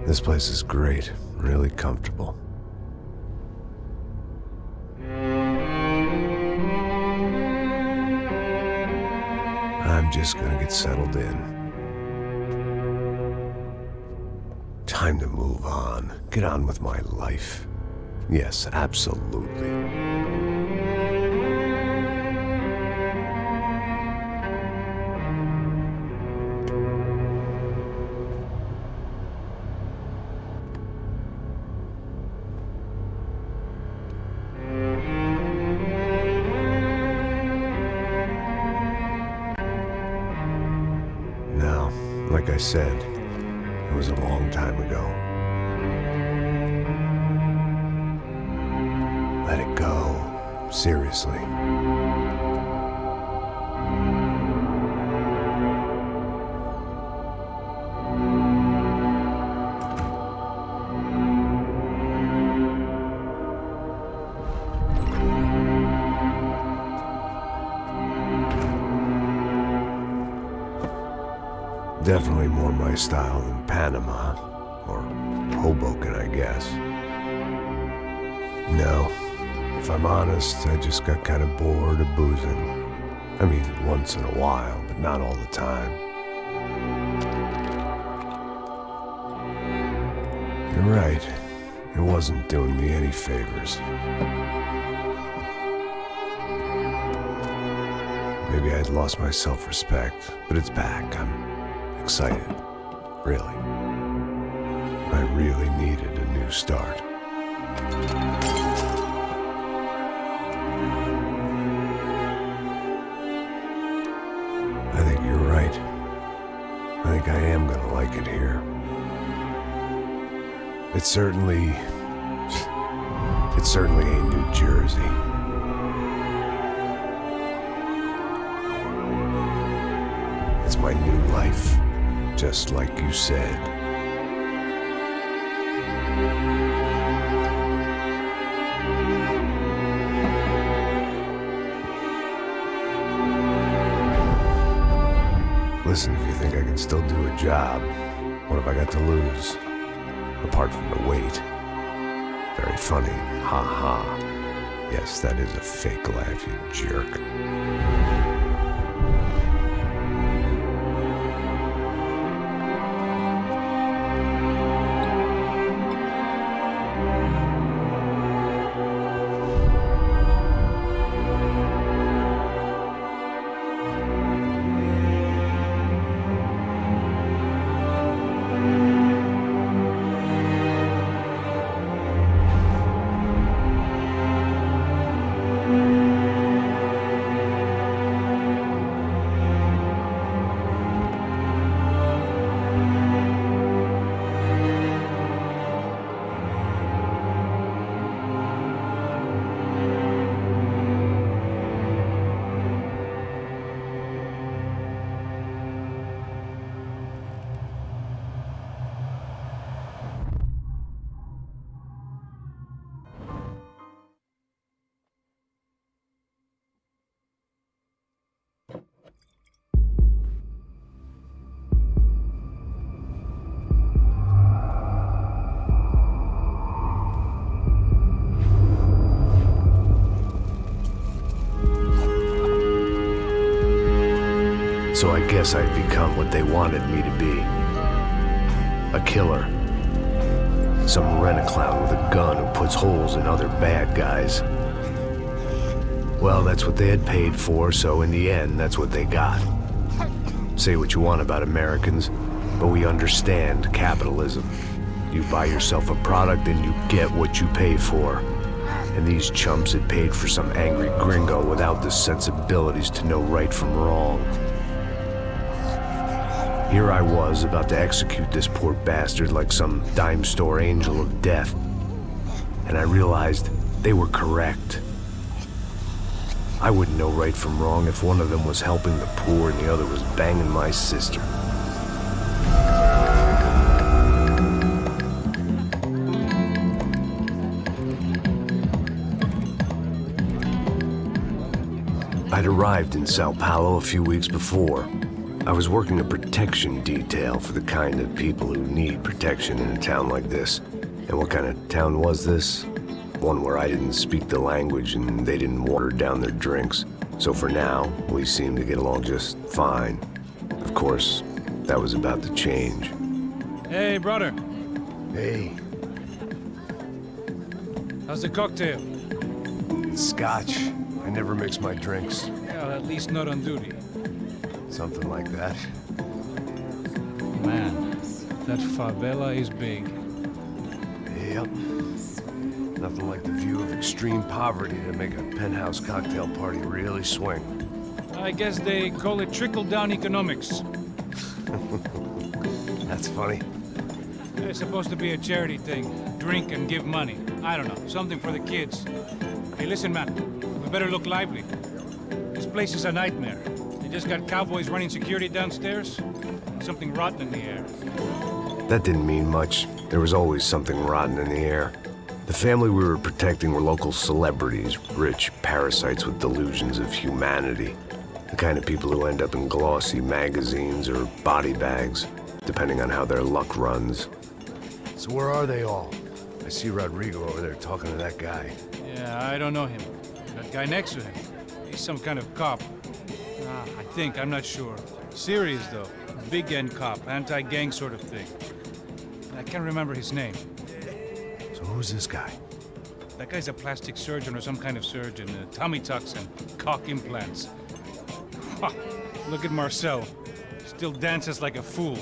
This place is great, really comfortable. I'm just gonna get settled in. Time to move on. Get on with my life. Yes, absolutely. Now, like I said, it was a long time ago. Let it go. Seriously. Definitely more my style than Panama, or Hoboken, I guess. No, if I'm honest, I just got kind of bored of boozing. I mean, once in a while, but not all the time. You're right, it wasn't doing me any favors. Maybe I'd lost my self-respect, but it's back. I'm excited, really. I really needed a new start. I think you're right. I think I am gonna like it here. It certainly ain't New Jersey. It's my new life. Just like you said. Listen, if you think I can still do a job, what have I got to lose? Apart from the weight. Very funny. Ha ha. Yes, that is a fake laugh, you jerk. So I guess I'd become what they wanted me to be. A killer. Some rent-a-clown with a gun who puts holes in other bad guys. Well, that's what they had paid for, so in the end, that's what they got. Say what you want about Americans, but we understand capitalism. You buy yourself a product and you get what you pay for. And these chumps had paid for some angry gringo without the sensibilities to know right from wrong. Here I was, about to execute this poor bastard like some dime store angel of death. And I realized they were correct. I wouldn't know right from wrong if one of them was helping the poor and the other was banging my sister. I'd arrived in Sao Paulo a few weeks before. I was working a protection detail for the kind of people who need protection in a town like this. And what kind of town was this? One where I didn't speak the language and they didn't water down their drinks. So for now, we seemed to get along just fine. Of course, that was about to change. Hey, brother. Hey. How's the cocktail? It's scotch. I never mix my drinks. Well, at least not on duty. Something like that. Man, that favela is big. Yep. Nothing like the view of extreme poverty to make a penthouse cocktail party really swing. I guess they call it trickle-down economics. That's funny. It's supposed to be a charity thing. Drink and give money. I don't know, something for the kids. Hey, listen, man. We better look lively. This place is a nightmare. They just got cowboys running security downstairs. And something rotten in the air. That didn't mean much. There was always something rotten in the air. The family we were protecting were local celebrities, rich parasites with delusions of humanity. The kind of people who end up in glossy magazines or body bags, depending on how their luck runs. So where are they all? I see Rodrigo over there talking to that guy. Yeah, I don't know him. That guy next to him. He's some kind of cop. I think, I'm not sure. Serious, though. Big end cop, anti-gang sort of thing. I can't remember his name. So who's this guy? That guy's a plastic surgeon or some kind of surgeon. Tummy tucks and cock implants. Ha! Look at Marcel. Still dances like a fool.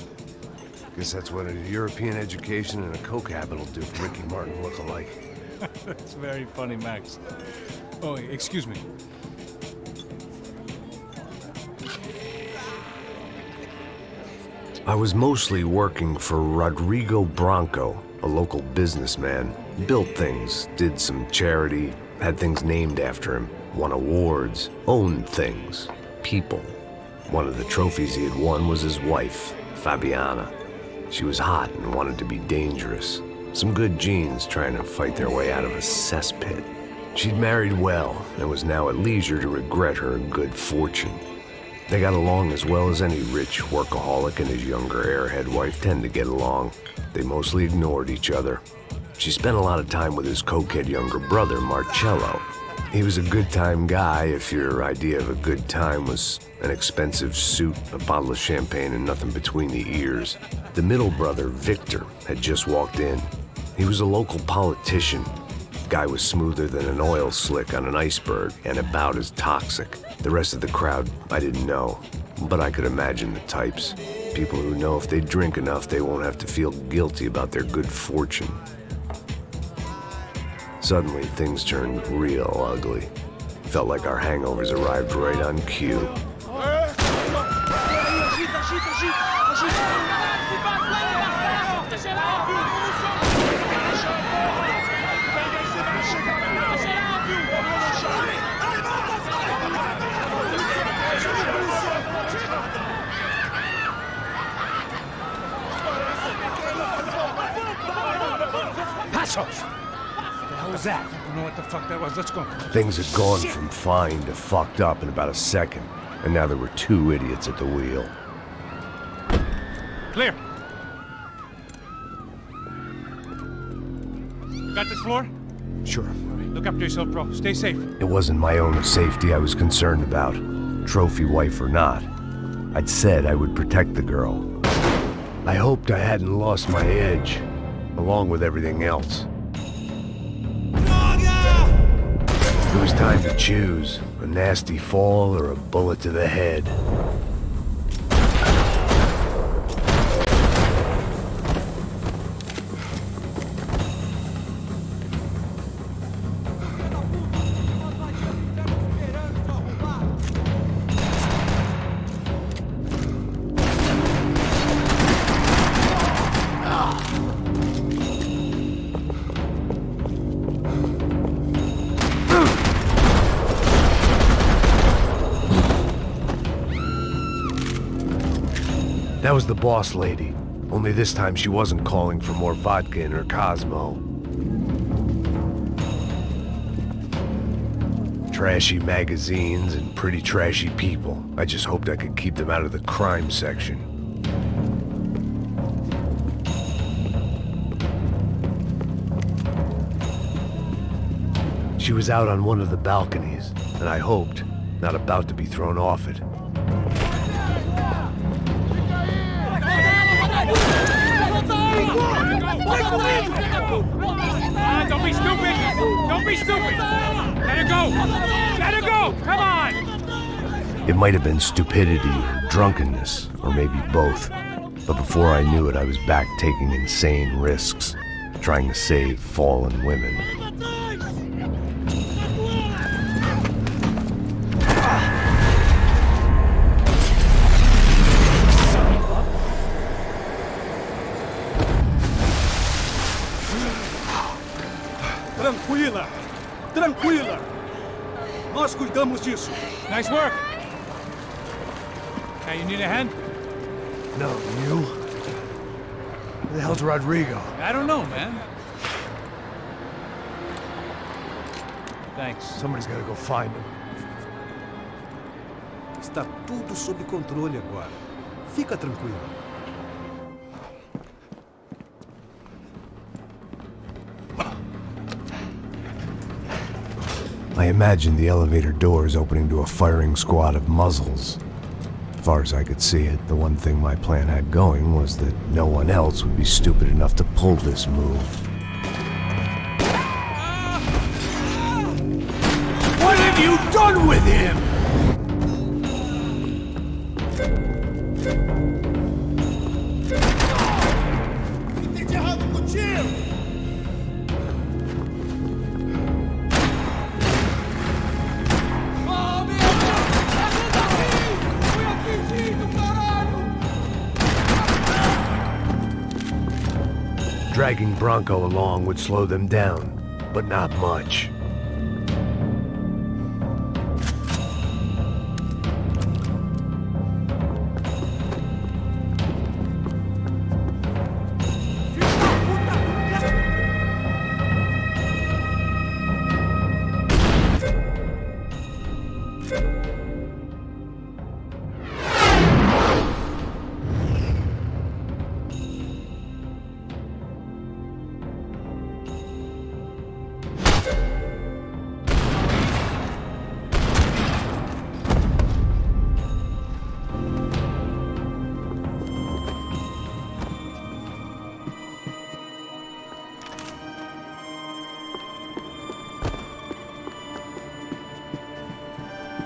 Guess that's what a European education and a coke habit will do for Ricky Martin look-alike. That's very funny, Max. Oh, excuse me. I was mostly working for Rodrigo Branco, a local businessman. Built things, did some charity, had things named after him, won awards, owned things, people. One of the trophies he had won was his wife, Fabiana. She was hot and wanted to be dangerous. Some good genes trying to fight their way out of a cesspit. She'd married well and was now at leisure to regret her good fortune. They got along as well as any rich workaholic and his younger airhead wife tend to get along. They mostly ignored each other. She spent a lot of time with his cokehead younger brother, Marcello. He was a good-time guy if your idea of a good time was an expensive suit, a bottle of champagne, and nothing between the ears. The middle brother, Victor, had just walked in. He was a local politician. Guy was smoother than an oil slick on an iceberg and about as toxic. The rest of the crowd, I didn't know, but I could imagine the types. People who know if they drink enough, they won't have to feel guilty about their good fortune. Suddenly, things turned real ugly. Felt like our hangovers arrived right on cue. That? I don't know what the fuck that was. Let's go. Things had gone from fine to fucked up in about a second, and now there were two idiots at the wheel. Clear. You got this floor? Sure. All right, look after yourself, bro. Stay safe. It wasn't my own safety I was concerned about, trophy wife or not. I'd said I would protect the girl. I hoped I hadn't lost my edge, along with everything else. It was time to choose, a nasty fall or a bullet to the head. That was the boss lady, only this time she wasn't calling for more vodka in her Cosmo. Trashy magazines and pretty trashy people. I just hoped I could keep them out of the crime section. She was out on one of the balconies, and I hoped, not about to be thrown off it. Don't be stupid! Don't be stupid! Let her go! Let her go! Come on! It might have been stupidity or drunkenness, or maybe both. But before I knew it, I was back taking insane risks, trying to save fallen women. Tranquila! Tranquila! Nós cuidamos disso. Nice work! Hey, you need a hand? No, you? Where the hell's Rodrigo? I don't know, man. Thanks. Somebody's gotta go find him. Está tudo sob controle agora. Fica tranquila. I imagined the elevator doors opening to a firing squad of muzzles. As far as I could see it, the one thing my plan had going was that no one else would be stupid enough to pull this move. What have you done with him? Dragging Bronco along would slow them down, but not much.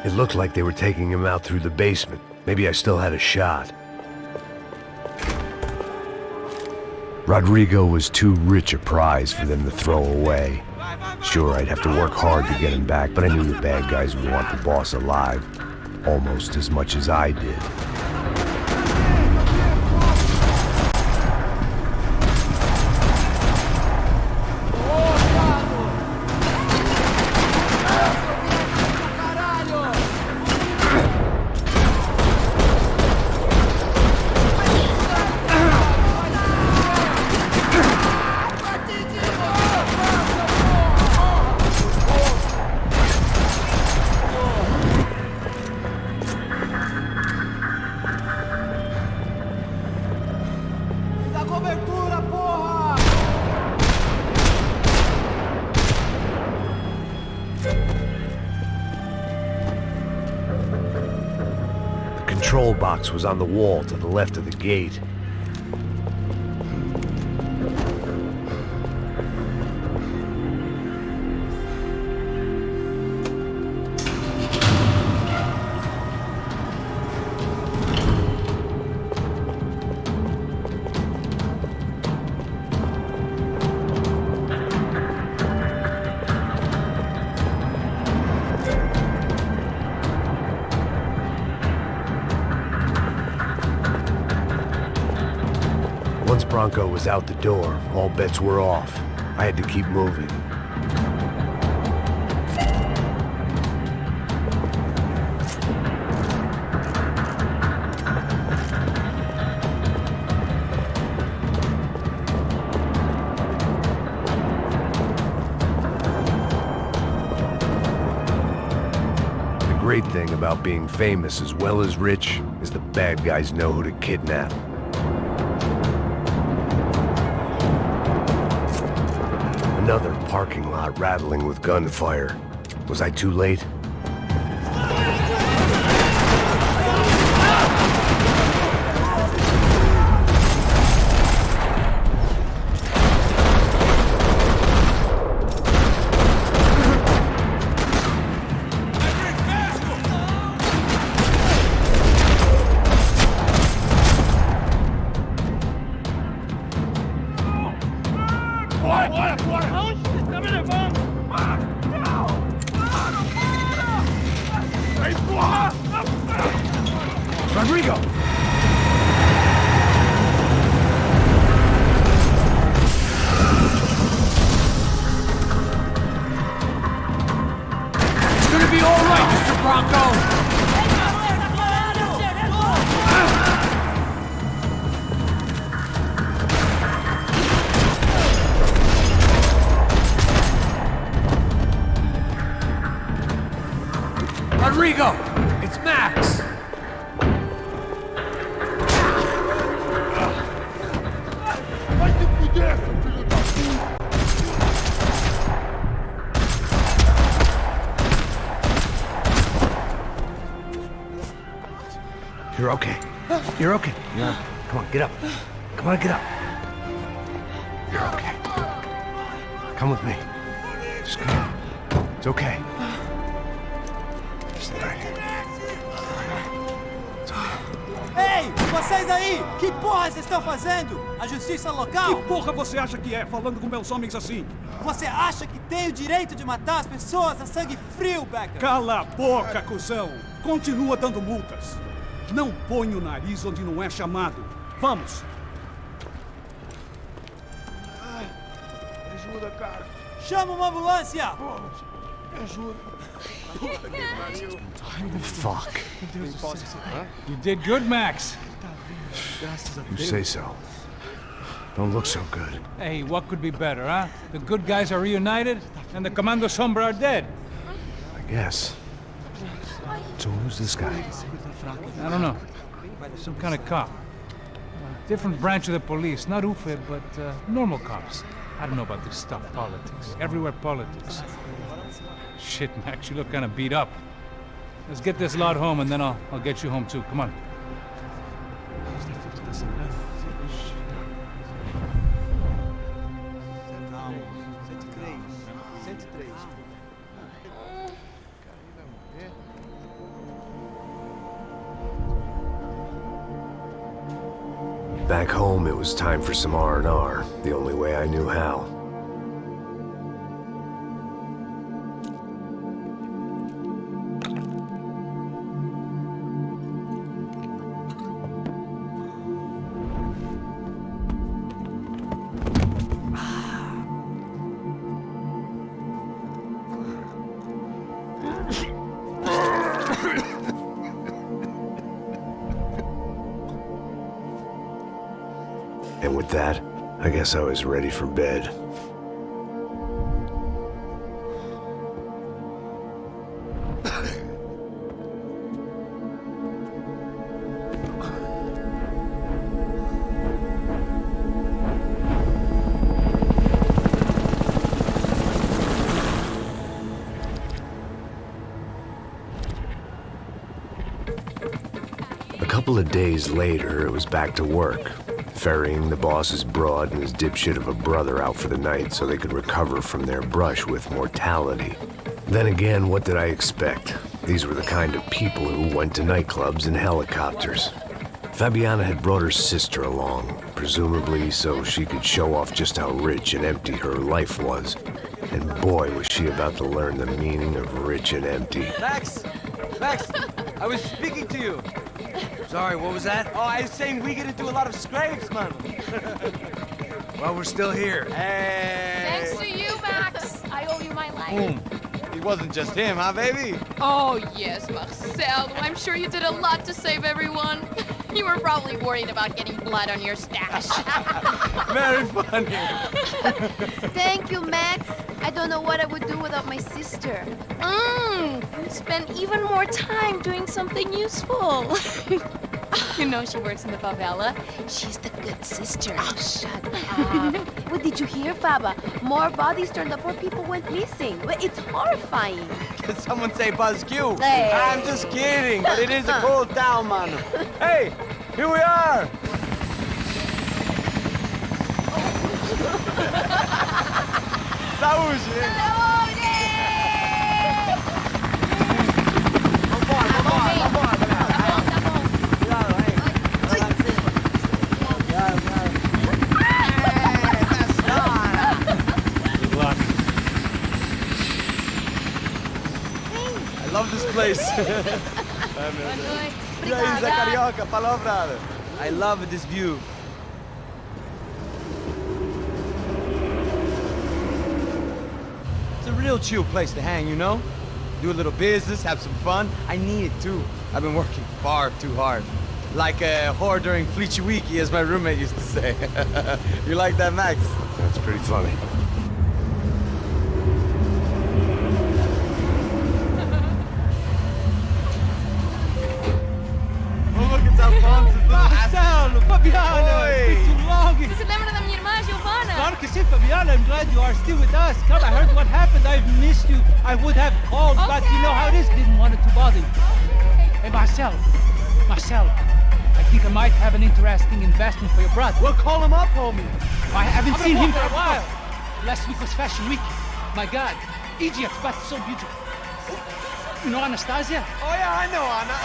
It looked like they were taking him out through the basement. Maybe I still had a shot. Rodrigo was too rich a prize for them to throw away. Sure, I'd have to work hard to get him back, but I knew the bad guys would want the boss alive, almost as much as I did. The control box was on the wall to the left of the gate. Once Bronco was out the door, all bets were off. I had to keep moving. great thing about being famous as well as rich is the bad guys know who to kidnap. Another parking lot rattling with gunfire. Was I too late? Rodrigo! It's gonna be all right, Mr. Bronco! Rodrigo! It's Max! You're okay. You're okay. Yeah. Come on, get up. Come on, get up. You're okay. Come with me. Just come. It's okay. Stay right here. It's okay. Ei, vocês aí! Que porra vocês estão fazendo? A justiça local? Que porra você acha que é, falando com meus homens assim? Você acha que tem o direito de matar as pessoas a sangue frio, Becker? Cala a boca, cuzão! Continua dando multas. Não põe o nariz onde não é chamado. Vamos! Ajuda, cara. Chama uma ambulância! Me ajuda. Fuck. You did good, Max. You say so. Don't look so good. Hey, what could be better, huh? The good guys are reunited, and the Commando Sombra are dead. I guess. So who's this guy? I don't know. Some kind of cop. Different branch of the police. Not UFE, but normal cops. I don't know about this stuff, politics. Everywhere politics. Shit, Max, you look kind of beat up. Let's get this lot home, and then I'll get you home too. Come on. Back home, it was time for some R&R, the only way I knew how. And with that, I guess I was ready for bed. A couple of days later, it was back to work. Ferrying the boss's broad and his dipshit of a brother out for the night so they could recover from their brush with mortality. Then again, what did I expect? These were the kind of people who went to nightclubs in helicopters. Fabiana had brought her sister along, presumably so she could show off just how rich and empty her life was. And boy, was she about to learn the meaning of rich and empty. Max! Max! I was speaking to you! Sorry, what was that? Oh, I was saying we get to do a lot of scrapes, man. Well, we're still here. Hey! Thanks to you, Max. I owe you my life. It wasn't just him, huh, baby? Oh, yes, Marcel. I'm sure you did a lot to save everyone. You were probably worried about getting blood on your stash. Very funny. Thank you, Max. I don't know what I would do without my sister. Spend even more time doing something useful. You know she works in the favela. She's the good sister. Oh, shut up. What did you hear, Faba? More bodies turned up where people went missing. It's horrifying. Did someone say Buzz Q? Hey. I'm just kidding, but it is a cool town, man. Hey, here we are. Saúde! I love this place. E aí, Zé Carioca, falou, brother. I love this view. It's a real chill place to hang, you know? Do a little business, have some fun. I need it too. I've been working far too hard. Like a whore during Fleechy Weeky, as my roommate used to say. You like that, Max? That's pretty funny. Marcelo, Fabiana, it's been too long. Você se lembra da minha irmã, Giovanna? Claro que sim, Fabiana. I'm glad you are still with us. Come, I heard what happened. I've missed you. I would have called, but you know how it is. Didn't want it to bother you. Hey, Marcelo, I think I might have an interesting investment for your brother. Well, call him up, homie. I haven't seen him for a while. Last week was Fashion Week. My God, Egypt, but so beautiful. You know Anastasia? Oh, yeah, I know Anna.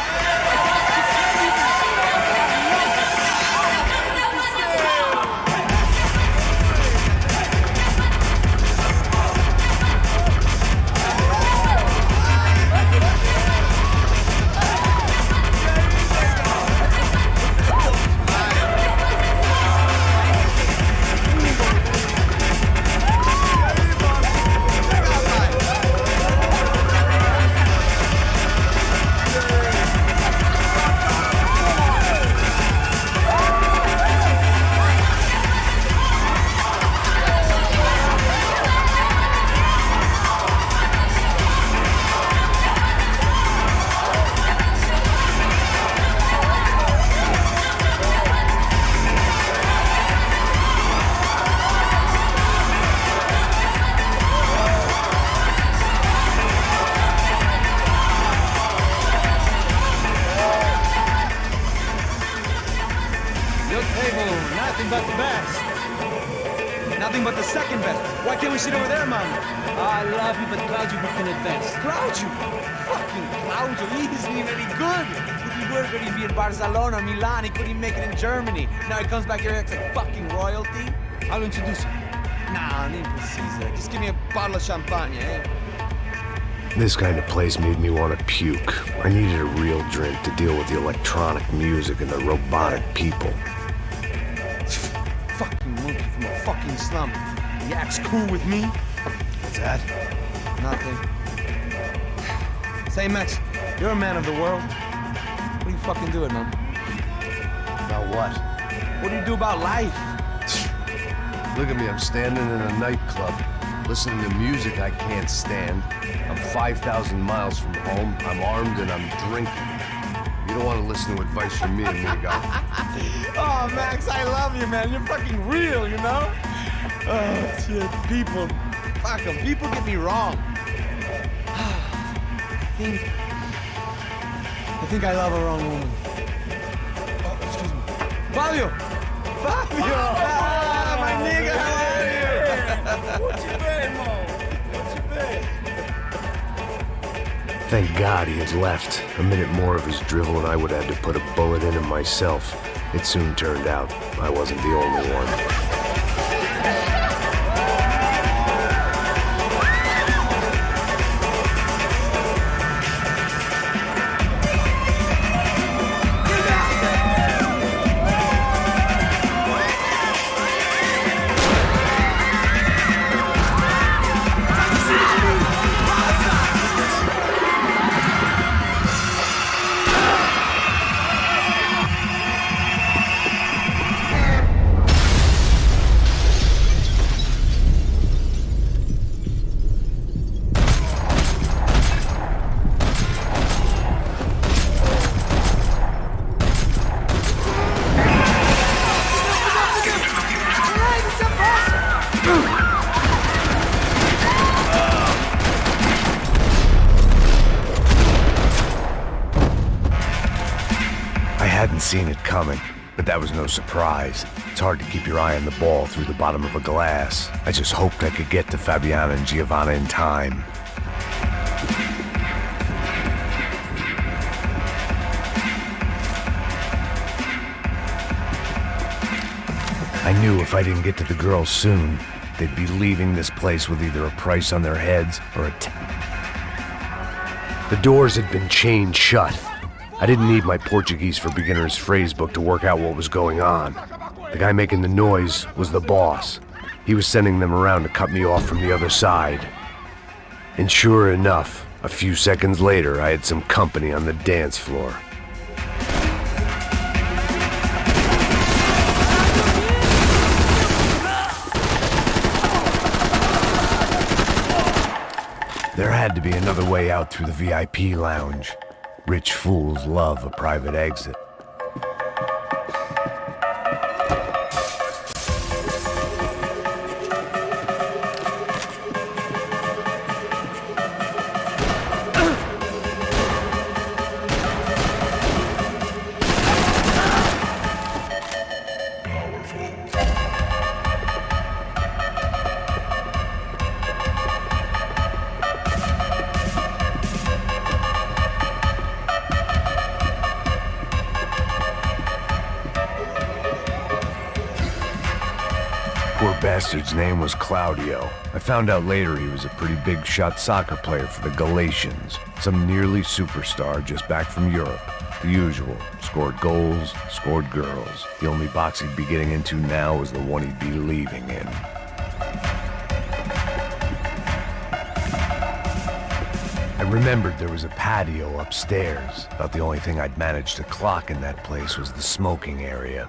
But the best. Nothing but the second best. Why can't we sit over there, man? I love you, but Claudio booked in advance. Claudio? Fucking Claudio, he isn't even any good. If he were going to be in Barcelona or Milan, he couldn't make it in Germany. Now he comes back here and acts like fucking royalty. I'll introduce you. Nah, nem precisa. Just give me a bottle of champagne, eh? This kind of place made me want to puke. I needed a real drink to deal with the electronic music and the robotic people. Fucking monkey from a fucking slum. He acts cool with me. What's that? Nothing. Say, Max, you're a man of the world. What are you fucking doing, man? About what? What do you do about life? Look at me, I'm standing in a nightclub, listening to music I can't stand. I'm 5,000 miles from home, I'm armed and I'm drinking. You don't want to listen to advice from me, amigo. Oh, Max, I love you, man. You're fucking real, you know? Oh, shit, people. Fuck 'em. People get me wrong. I think I love a wrong woman. Oh, excuse me. Fabio! Fabio! Ah, my nigga, how are you? What you been, Mo? What you been? Thank God he had left. A minute more of his drivel and I would have had to put a bullet in him myself. It soon turned out I wasn't the only one. I hadn't seen it coming, but that was no surprise. It's hard to keep your eye on the ball through the bottom of a glass. I just hoped I could get to Fabiana and Giovanna in time. I knew if I didn't get to the girls soon, they'd be leaving this place with either a price on their heads or a The doors had been chained shut. I didn't need my Portuguese for Beginners phrase book to work out what was going on. The guy making the noise was the boss. He was sending them around to cut me off from the other side. And sure enough, a few seconds later, I had some company on the dance floor. There had to be another way out through the VIP lounge. Rich fools love a private exit. Poor bastard's name was Claudio. I found out later he was a pretty big shot soccer player for the Galatians. Some nearly superstar just back from Europe. The usual. Scored goals, scored girls. The only box he'd be getting into now was the one he'd be leaving in. I remembered there was a patio upstairs. About the only thing I'd managed to clock in that place was the smoking area.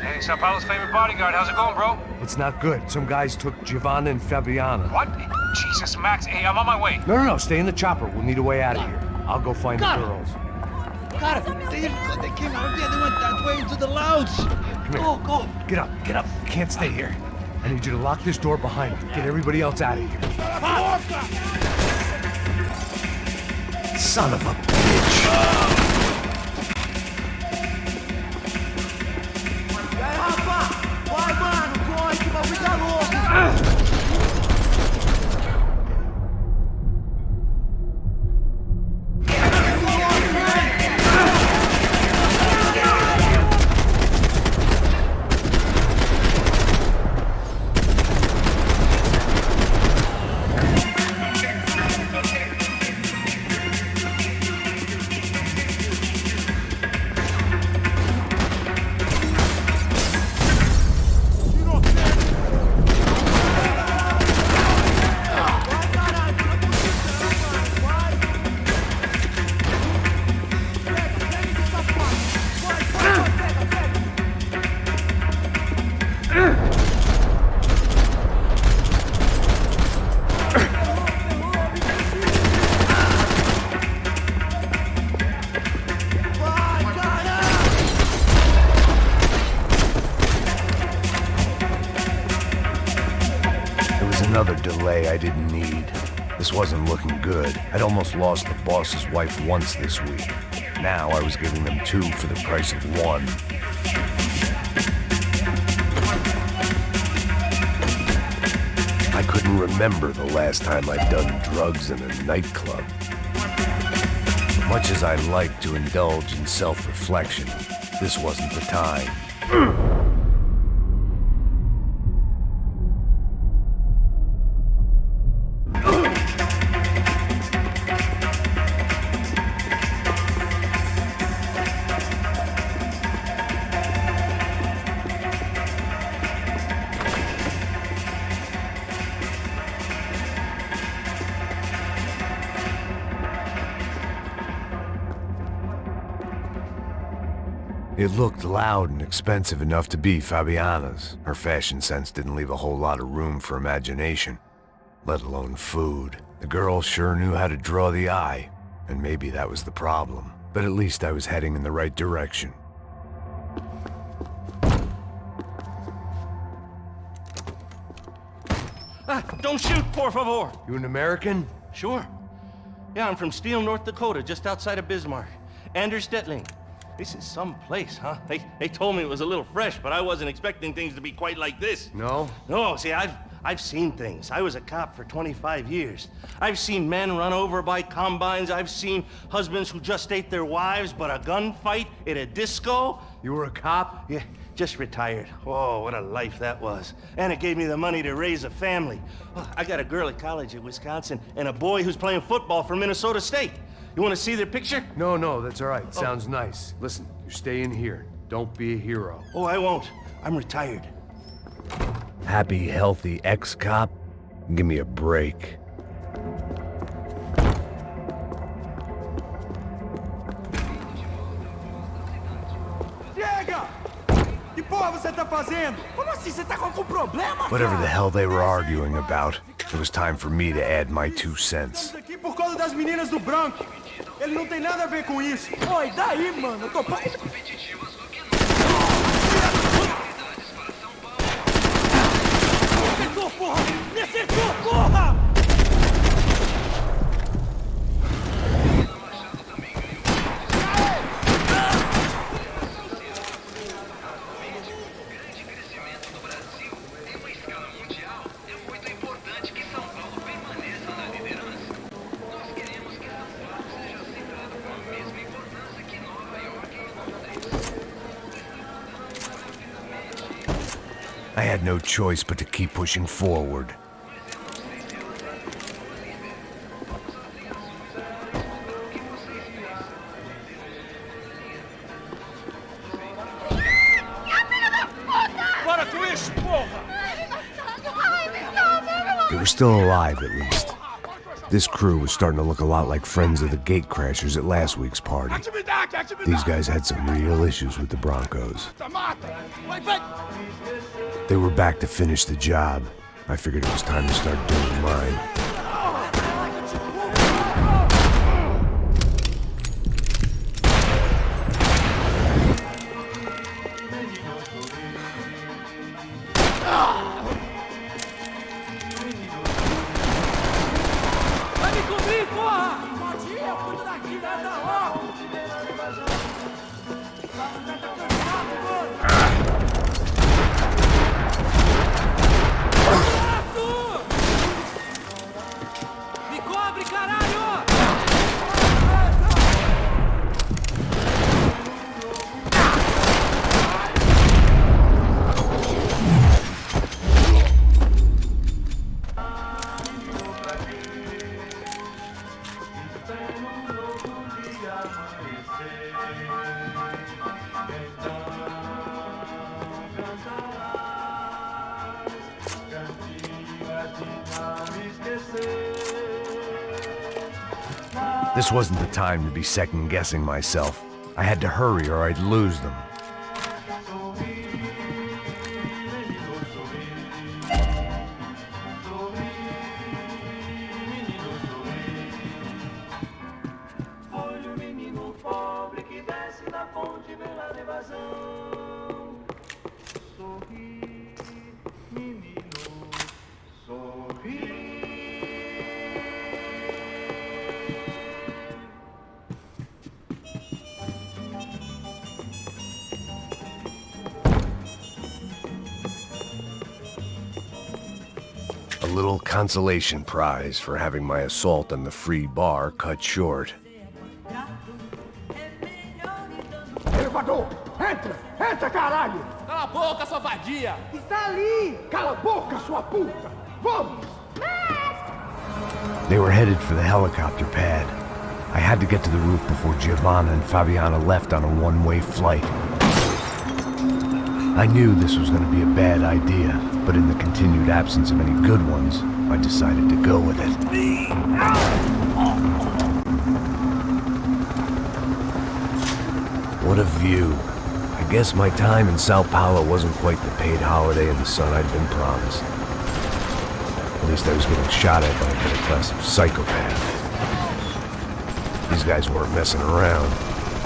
Hey, Sao Paulo's favorite bodyguard. How's it going, bro? It's not good. Some guys took Giovanna and Fabiana. What? Jesus, Max. Hey, I'm on my way. No, stay in the chopper. We'll need a way out of here. I'll go find the girls. Got it. They came out there. They went that way into the lounge. Come here. Go. Get up. You can't stay here. I need you to lock this door behind you. Get everybody else out of here. Son of a bitch. Another delay I didn't need. This wasn't looking good. I'd almost lost the boss's wife once this week. Now I was giving them two for the price of one. I couldn't remember the last time I'd done drugs in a nightclub. Much as I'd like to indulge in self-reflection, this wasn't the time. It looked loud and expensive enough to be Fabiana's. Her fashion sense didn't leave a whole lot of room for imagination, let alone food. The girl sure knew how to draw the eye, and maybe that was the problem. But at least I was heading in the right direction. Don't shoot, por favor. You an American? Sure. Yeah, I'm from Steele, North Dakota, just outside of Bismarck. Anders Detling. This is some place, huh? They told me it was a little fresh, but I wasn't expecting things to be quite like this. No? No, see, I've seen things. I was a cop for 25 years. I've seen men run over by combines. I've seen husbands who just ate their wives, but a gunfight at a disco. You were a cop? Yeah, just retired. Oh, what a life that was. And it gave me the money to raise a family. Oh, I got a girl at college at Wisconsin and a boy who's playing football for Minnesota State. You want to see their picture? No, that's all right. Sounds nice. Listen, you stay in here. Don't be a hero. Oh, I won't. I'm retired. Happy, healthy ex-cop? Give me a break. Chega! Que porra você tá fazendo? Como assim? Você tá com algum problema? Whatever the hell they were arguing about, it was time for me to add my 2 cents. Estamos aqui por causa das meninas do branco. Ele não tem nada a ver com isso. Oi, daí, mano? Eu tô... Me acertou, porra! Me acertou, porra! I had no choice but to keep pushing forward. They were still alive, at least. This crew was starting to look a lot like friends of the gatecrashers at last week's party. These guys had some real issues with the Broncos. They were back to finish the job. I figured it was time to start doing mine. This wasn't the time to be second-guessing myself. I had to hurry or I'd lose them. A little consolation prize for having my assault on the free bar cut short. Elevador! Entra! Entra, caralho! Cala a boca, sua vadia! Está ali! Cala a boca, sua puta! Vamos! They were headed for the helicopter pad. I had to get to the roof before Giovanna and Fabiana left on a one-way flight. I knew this was going to be a bad idea, but in the continued absence of any good ones, I decided to go with it. What a view. Guess my time in Sao Paulo wasn't quite the paid holiday in the sun I'd been promised. At least I was getting shot at by a middle class of psychopaths. These guys weren't messing around.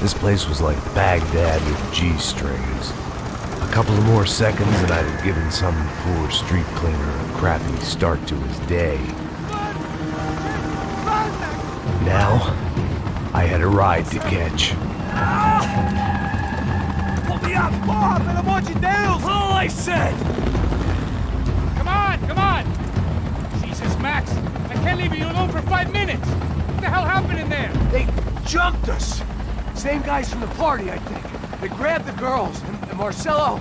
This place was like Baghdad with G-strings. A couple of more seconds and I'd have given some poor street cleaner a crappy start to his day. Now, I had a ride to catch. Pull me up! Porra, pelo amor de Deus! All I said! Come on, come on! Jesus, Max, I can't leave you alone for 5 minutes! What the hell happened in there? They jumped us! Same guys from the party, I think. They grabbed the girls, and Marcelo,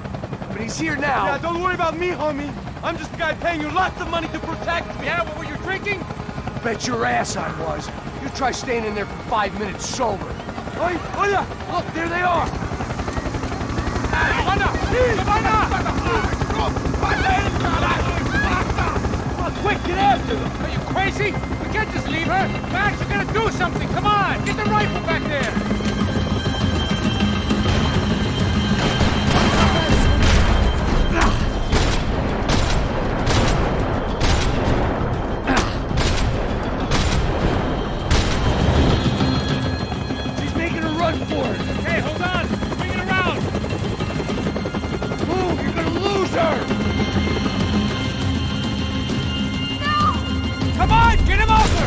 but he's here now. Yeah, don't worry about me, homie. I'm just a guy paying you lots of money to protect me. Yeah, what were you drinking? Bet your ass I was. You try staying in there for 5 minutes sober. Oi, olha! Look, there they are! Come on, quick, get after them! Are you crazy? We can't just leave her! Max, you gotta do something! Come on! Get the rifle back there! She's making a run for it! Hey, hold on! Bring it around! Move! You're gonna lose her! Come on! Get him over!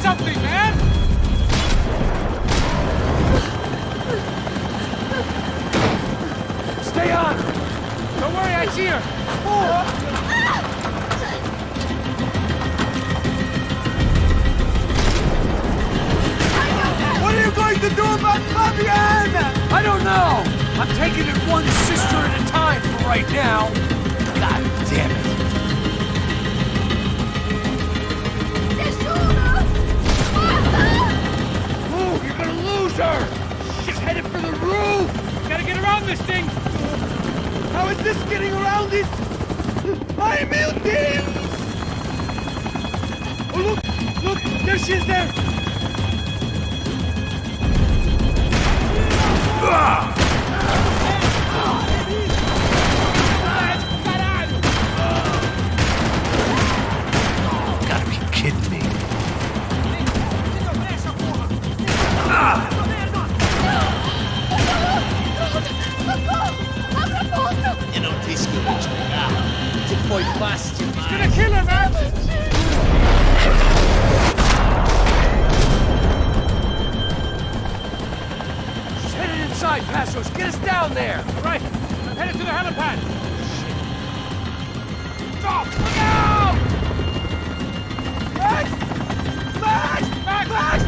Something, man! Stay on! Don't worry, I see her! What are you going to do about Fabienne? I don't know! I'm taking it one sister at a time for right now. God damn it! Move! You're gonna lose her! She's headed for the roof! Gotta get around this thing! How is this getting around this? Ai, meu Deus! Oh, look! There she is there! Gotta be kidding me. Eu não disse que eu vou te pegar. Você foi fácil demais. He's gonna kill her, man! She's headed inside, Passos. Get us down there! Right, I'm headed to the helipad. Stop! Look out! Max! Max! Max! Max!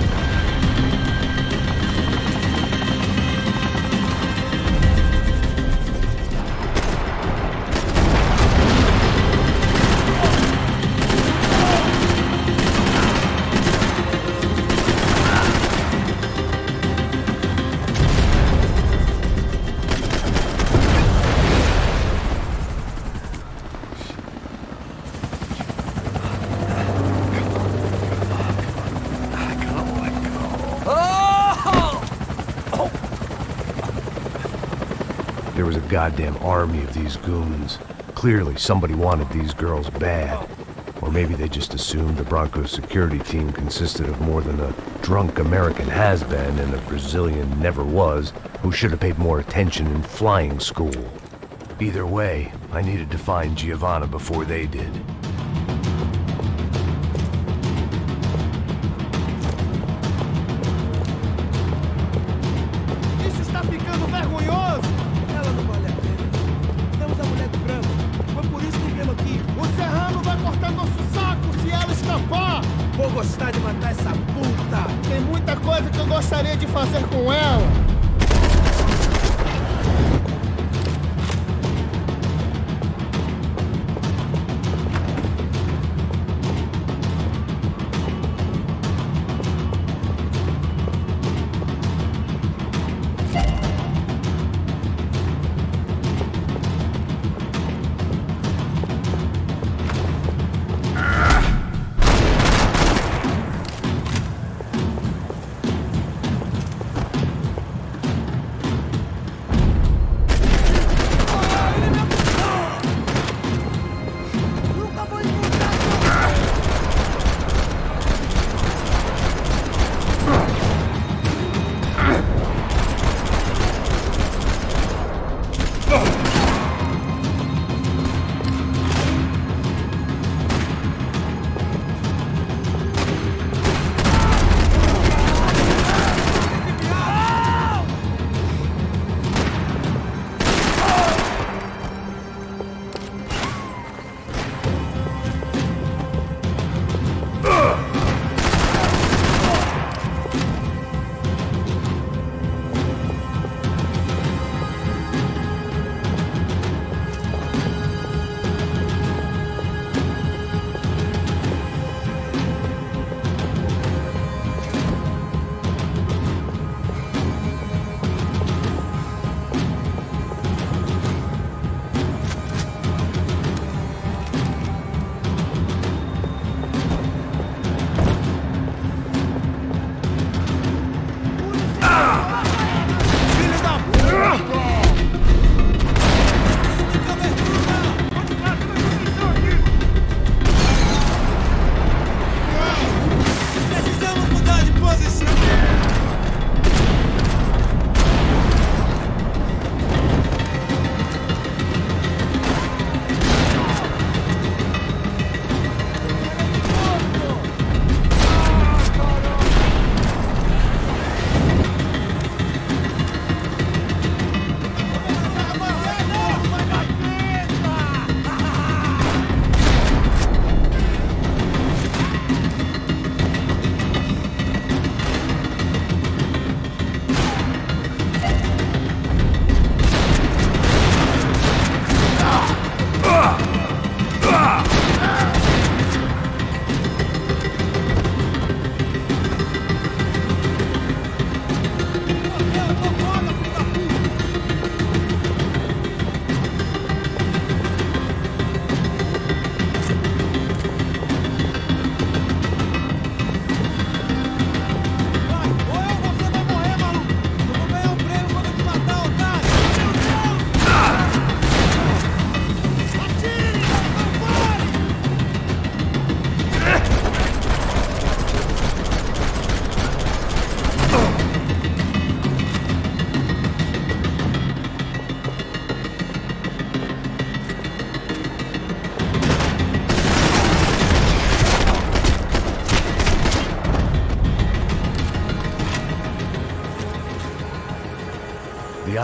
There was a goddamn army of these goons. Clearly, somebody wanted these girls bad. Or maybe they just assumed the Broncos security team consisted of more than a drunk American has-been and a Brazilian never was who should have paid more attention in flying school. Either way, I needed to find Giovanna before they did. Isso está ficando vergonhoso! Ela não vale a pena. Temos a mulher do branco. Foi por isso que viemos aqui. O Serrano vai cortar nosso saco se ela escapar! Vou gostar de matar essa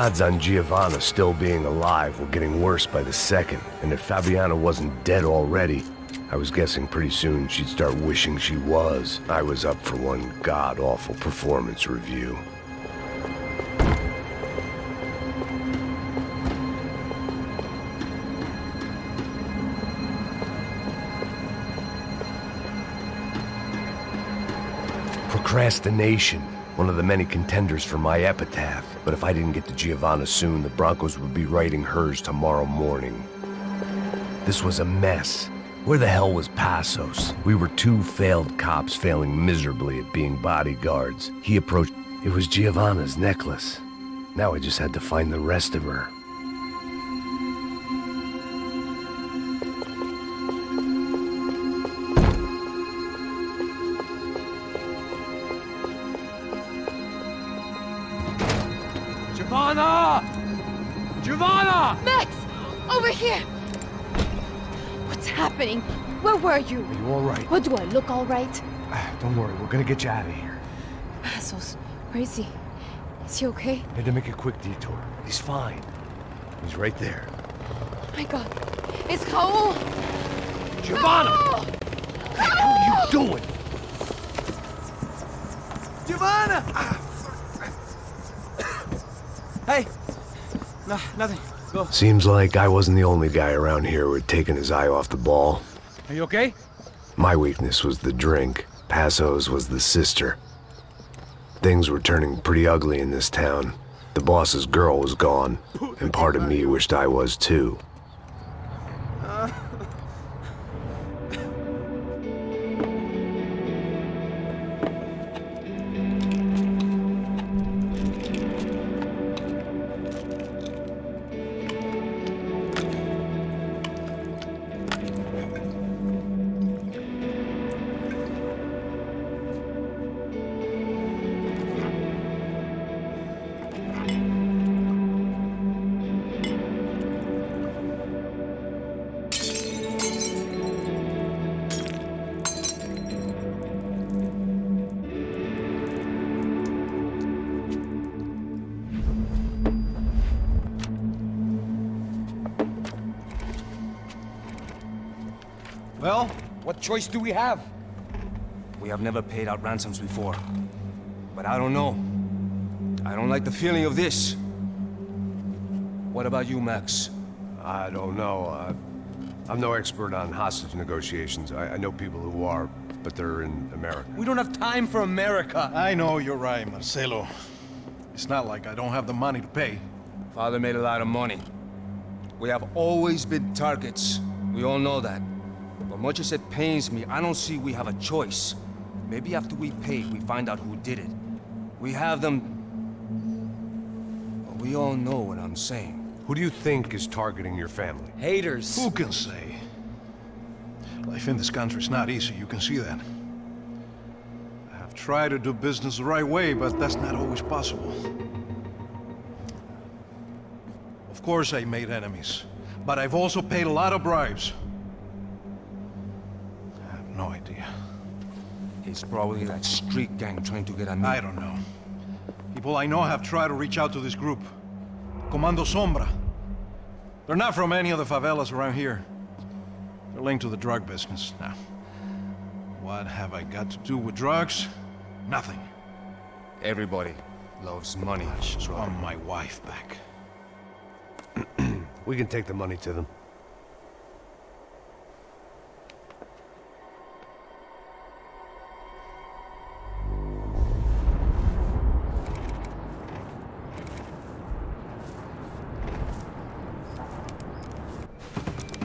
odds on Giovanna still being alive were getting worse by the second, and if Fabiana wasn't dead already, I was guessing pretty soon she'd start wishing she was. I was up for one god-awful performance review. Procrastination, one of the many contenders for my epitaph. But if I didn't get to Giovanna soon, the Broncos would be writing hers tomorrow morning. This was a mess. Where the hell was Passos? We were two failed cops failing miserably at being bodyguards. He approached... It was Giovanna's necklace. Now I just had to find the rest of her. Giovanna! Giovanna! Max! Over here! What's happening? Where were you? Are you all right? What, do I look all right? Don't worry, we're gonna get you out of here. Passos, where is he? Is he okay? Had to make a quick detour. He's fine. He's right there. Oh my God. It's Raul! Giovanna! Raul! What the hell are you doing? Giovanna! Hey! No, nothing. Go. Seems like I wasn't the only guy around here who had taken his eye off the ball. Are you okay? My weakness was the drink. Passos was the sister. Things were turning pretty ugly in this town. The boss's girl was gone, and part of me wished I was too. Well, what choice do we have? We have never paid out ransoms before. But I don't know. I don't like the feeling of this. What about you, Max? I don't know. I'm no expert on hostage negotiations. I know people who are, but they're in America. We don't have time for America. I know you're right, Marcelo. It's not like I don't have the money to pay. Father made a lot of money. We have always been targets. We all know that. But much as it pains me, I don't see we have a choice. Maybe after we pay, we find out who did it. We have them... But we all know what I'm saying. Who do you think is targeting your family? Haters. Who can say? Life in this country is not easy, you can see that. I have tried to do business the right way, but that's not always possible. Of course I made enemies, but I've also paid a lot of bribes. I have no idea. It's probably that street gang trying to get at me. I don't know. People I know have tried to reach out to this group. Comando Sombra. They're not from any of the favelas around here. They're linked to the drug business. Now, what have I got to do with drugs? Nothing. Everybody loves money. I just want my wife back. We can take the money to them.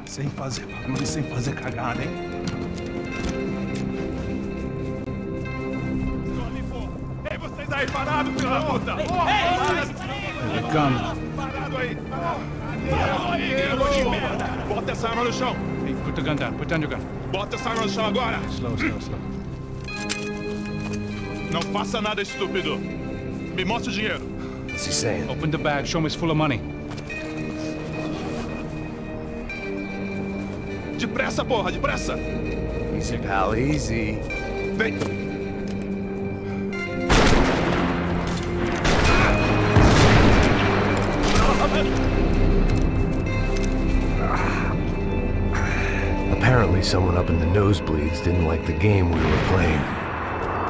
Sem fazer barulho, sem fazer cagada, hein? Ei, vocês aí parados, filho da puta! Calma. Parado aí! Bota essa arma no chão! Hey, put the gun down. Put down your gun. Bota essa arma no chão agora! Slow, slow, slow. Não faça nada, estúpido! Me mostra o dinheiro! What's he saying? Open the bag. Show me it's full of money. Depressa, porra, depressa! Easy, pal, easy. Vem! Apparently someone up in the nosebleeds didn't like the game we were playing.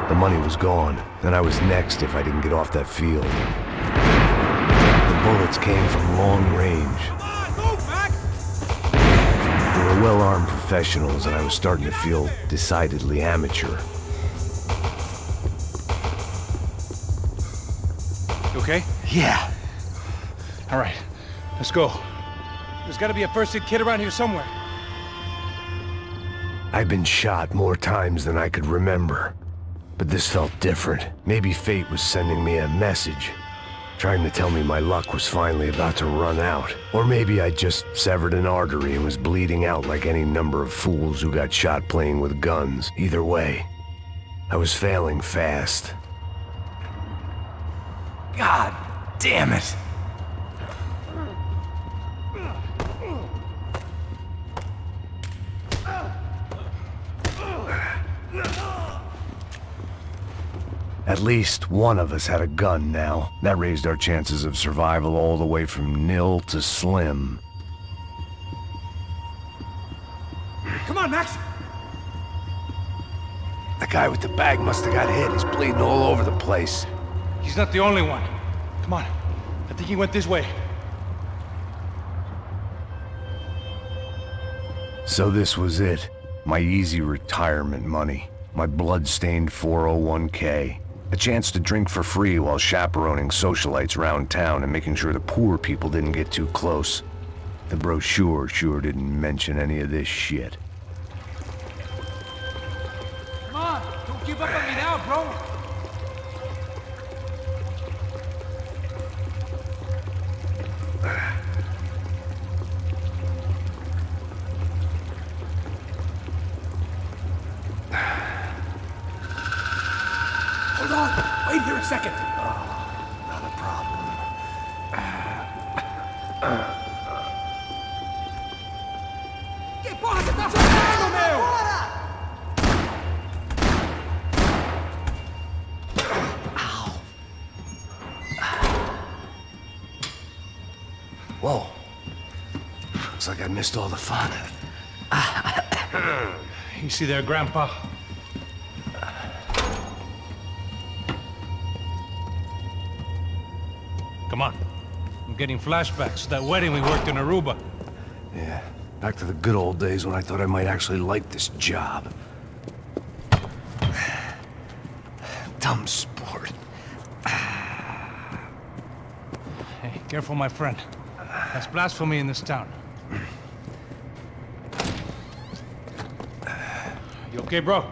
The money was gone, and I was next if I didn't get off that field. The bullets came from long range. We were well-armed professionals, and I was starting to feel decidedly amateur. You okay? Yeah. All right, let's go. There's gotta be a first aid kit around here somewhere. I'd been shot more times than I could remember. But this felt different. Maybe fate was sending me a message, trying to tell me my luck was finally about to run out. Or maybe I just severed an artery and was bleeding out like any number of fools who got shot playing with guns. Either way, I was failing fast. God damn it. At least one of us had a gun now. That raised our chances of survival all the way from nil to slim. Come on, Max! The guy with the bag must have got hit. He's bleeding all over the place. He's not the only one. Come on. I think he went this way. So this was it. My easy retirement money. My blood-stained 401k. A chance to drink for free while chaperoning socialites around town and making sure the poor people didn't get too close. The brochure sure didn't mention any of this shit. Come on, don't give up on me now, bro. Hold on, wait here a second. Not a problem. Que porra você tá fazendo, meu? Whoa. Looks like I missed all the fun. You see there, Grandpa? Come on. I'm getting flashbacks to that wedding we worked in Aruba. Yeah, back to the good old days when I thought I might actually like this job. Dumb sport. Hey, careful, my friend. That's blasphemy in this town. You okay, bro?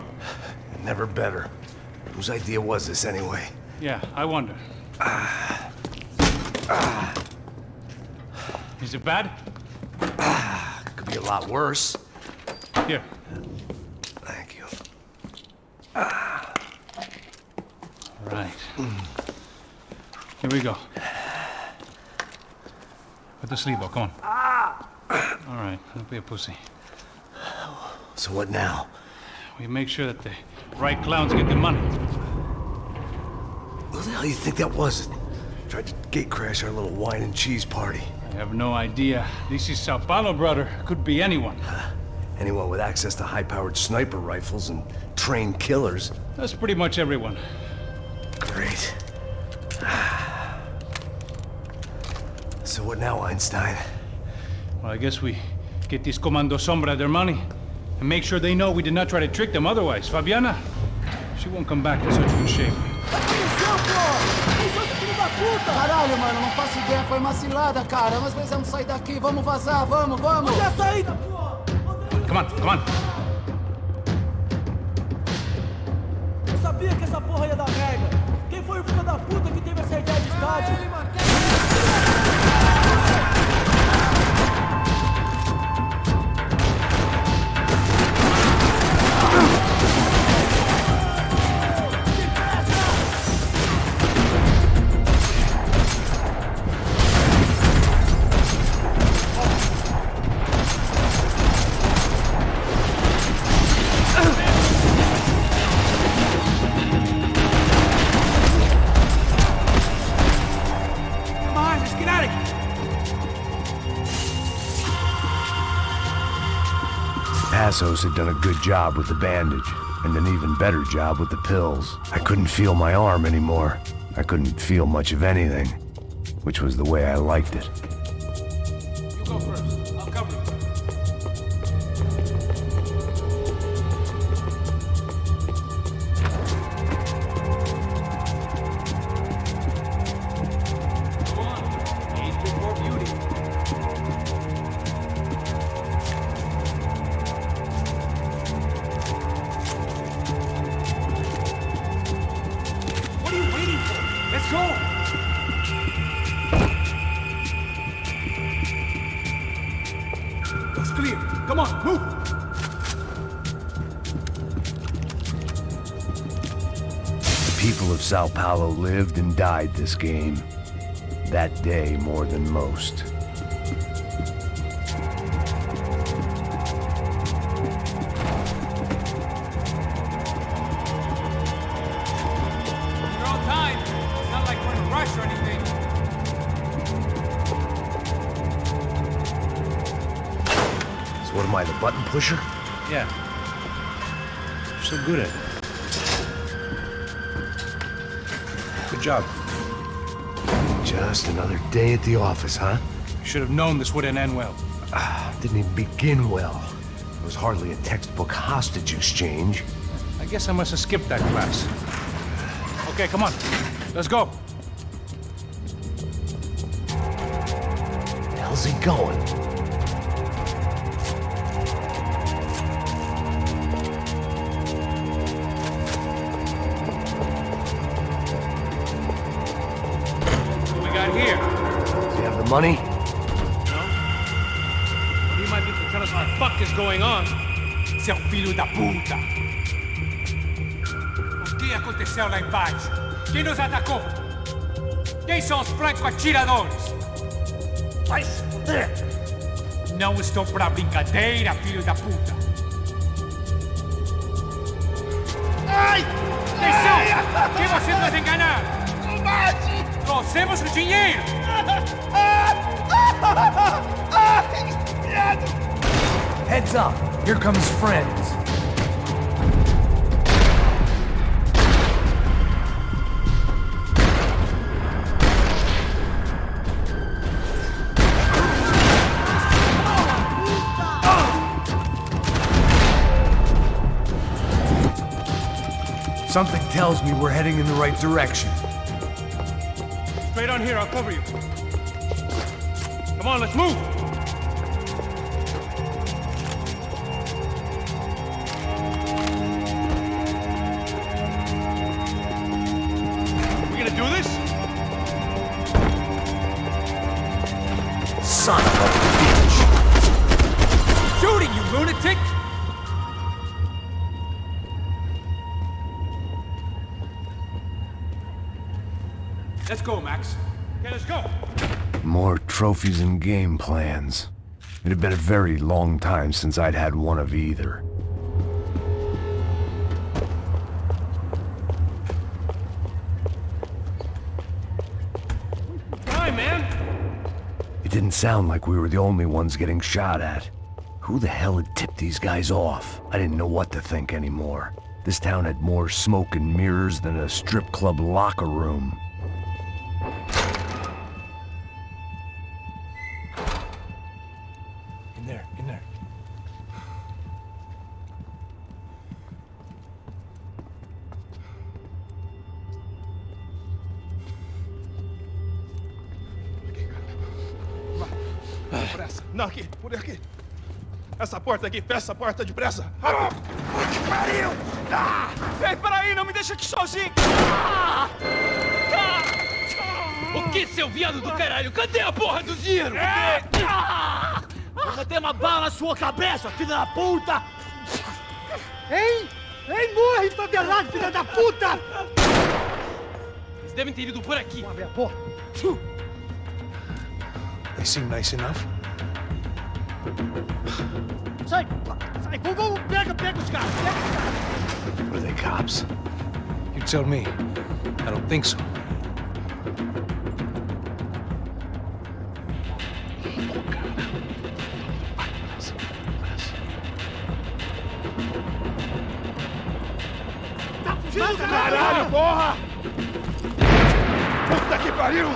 Never better. Whose idea was this anyway? Yeah, I wonder. Is it bad? Could be a lot worse. Here. Thank you. Right. Here we go. Put the sleeve on, come on. All right, don't be a pussy. So what now? We make sure that the right clowns get the money. Who the hell do you think that was? Tried to gate crash our little wine and cheese party. I have no idea. This is Sao Paulo, brother. Could be anyone. Anyone with access to high-powered sniper rifles and trained killers. That's pretty much everyone. Great. So what now, Einstein? Well, I guess we get these Comando Sombra their money and make sure they know we did not try to trick them otherwise. Fabiana, she won't come back in such good shape. Caralho, mano, não faço ideia, foi uma cilada, cara. Nós precisamos sair daqui, vamos vazar, vamos, vamos! Onde é a saída, porra? Come on, come on. Eu sabia que essa porra ia dar merda. Quem foi o filho da puta que teve essa ideia de estádio? Passos had done a good job with the bandage, and an even better job with the pills. I couldn't feel my arm anymore. I couldn't feel much of anything, which was the way I liked it. You go first. I'll cover you. Go on. Age before beauty. What are you waiting for? Let's go! Looks clear. Come on, move! The people of Sao Paulo lived and died this game. That day more than most. You're on time. It's not like we're in a rush or anything. So what am I, the button pusher? Yeah. You're so good at it. Good job. Just another day at the office, huh? You should have known this wouldn't end well. Didn't even begin well. It was hardly a textbook hostage exchange. I guess I must have skipped that class. Okay, come on. Let's go. Where the hell's he going? What we got here? Does he have the money? No? Well, he might be able to tell us what the fuck is going on. Seu filho da puta! O que aconteceu lá embaixo? Quem nos atacou? Quem são os franco-atiradores? Vai se fuder! Não estou pra brincadeira, filho da puta! Ai! Atenção! Quem você nos enganar? Não bate! Trouxemos o dinheiro! Heads up! Here comes friends. Something tells me we're heading in the right direction. Straight on here, I'll cover you. Come on, let's move! We gonna do this? Son of a bitch! Shooting, you lunatic! Let's go, Max. Okay, let's go! More trophies and game plans. It had been a very long time since I'd had one of either. Time, man! It didn't sound like we were the only ones getting shot at. Who the hell had tipped these guys off? I didn't know what to think anymore. This town had more smoke and mirrors than a strip club locker room. In there, in there. Não, aqui, por aqui. Essa porta aqui, fecha essa porta depressa. Que pariu! Ei, peraí, não me deixa aqui sozinho! O que, seu viado do caralho? Cadê a porra do dinheiro? Vou meter uma bala na sua cabeça, filha da puta! Hein? Hein, morre, favelado, filha da puta! Eles devem ter ido por aqui. Vamos abrir a porta. They seem nice enough. Sai, sai, vamos, pega os caras, pega os caras! Were they cops? You tell me. I don't think so. Caralho, porra! Puta que pariu!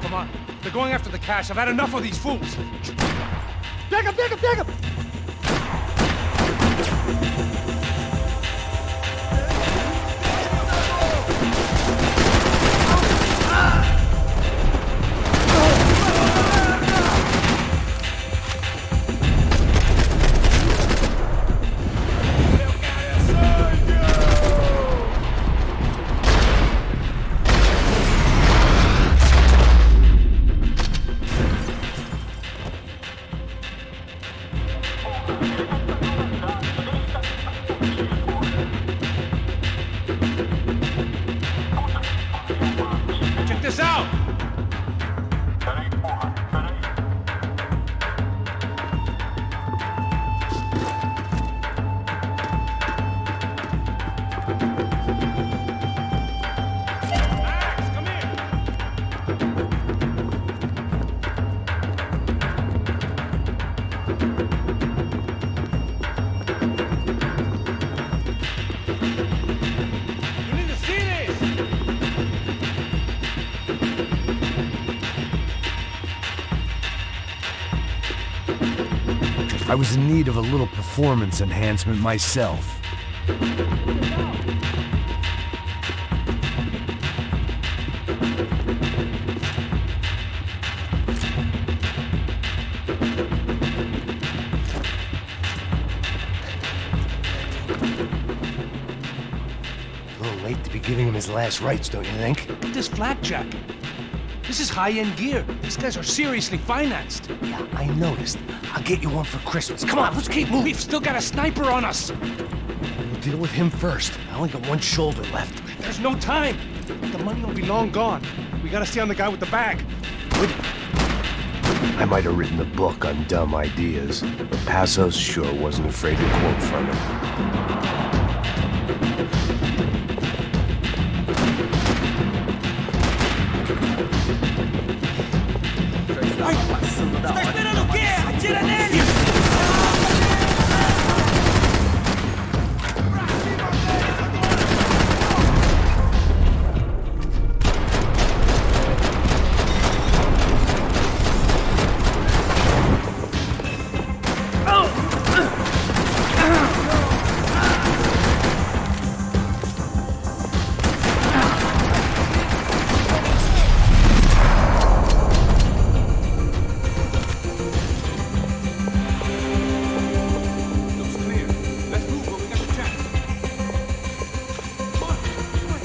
Come on. They're going after the cash. I've had enough of these fools. Pega, pega, pega! Check this out. Max, come here. You need to see this. I was in need of a little performance enhancement myself. A little late to be giving him his last rites, don't you think? Look at this flapjack. This is high-end gear. These guys are seriously financed. Yeah, I noticed. I'll get you one for Christmas. Come on, let's keep moving. We've still got a sniper on us. We'll deal with him first. I only got one shoulder left. There's no time. The money will be long gone. We gotta stay on the guy with the bag. I might have written a book on dumb ideas, but Passos sure wasn't afraid to quote from it. Tá esperando o quê? Atira nele! Looks clear. Let's move when we got the chance. Come on, this way.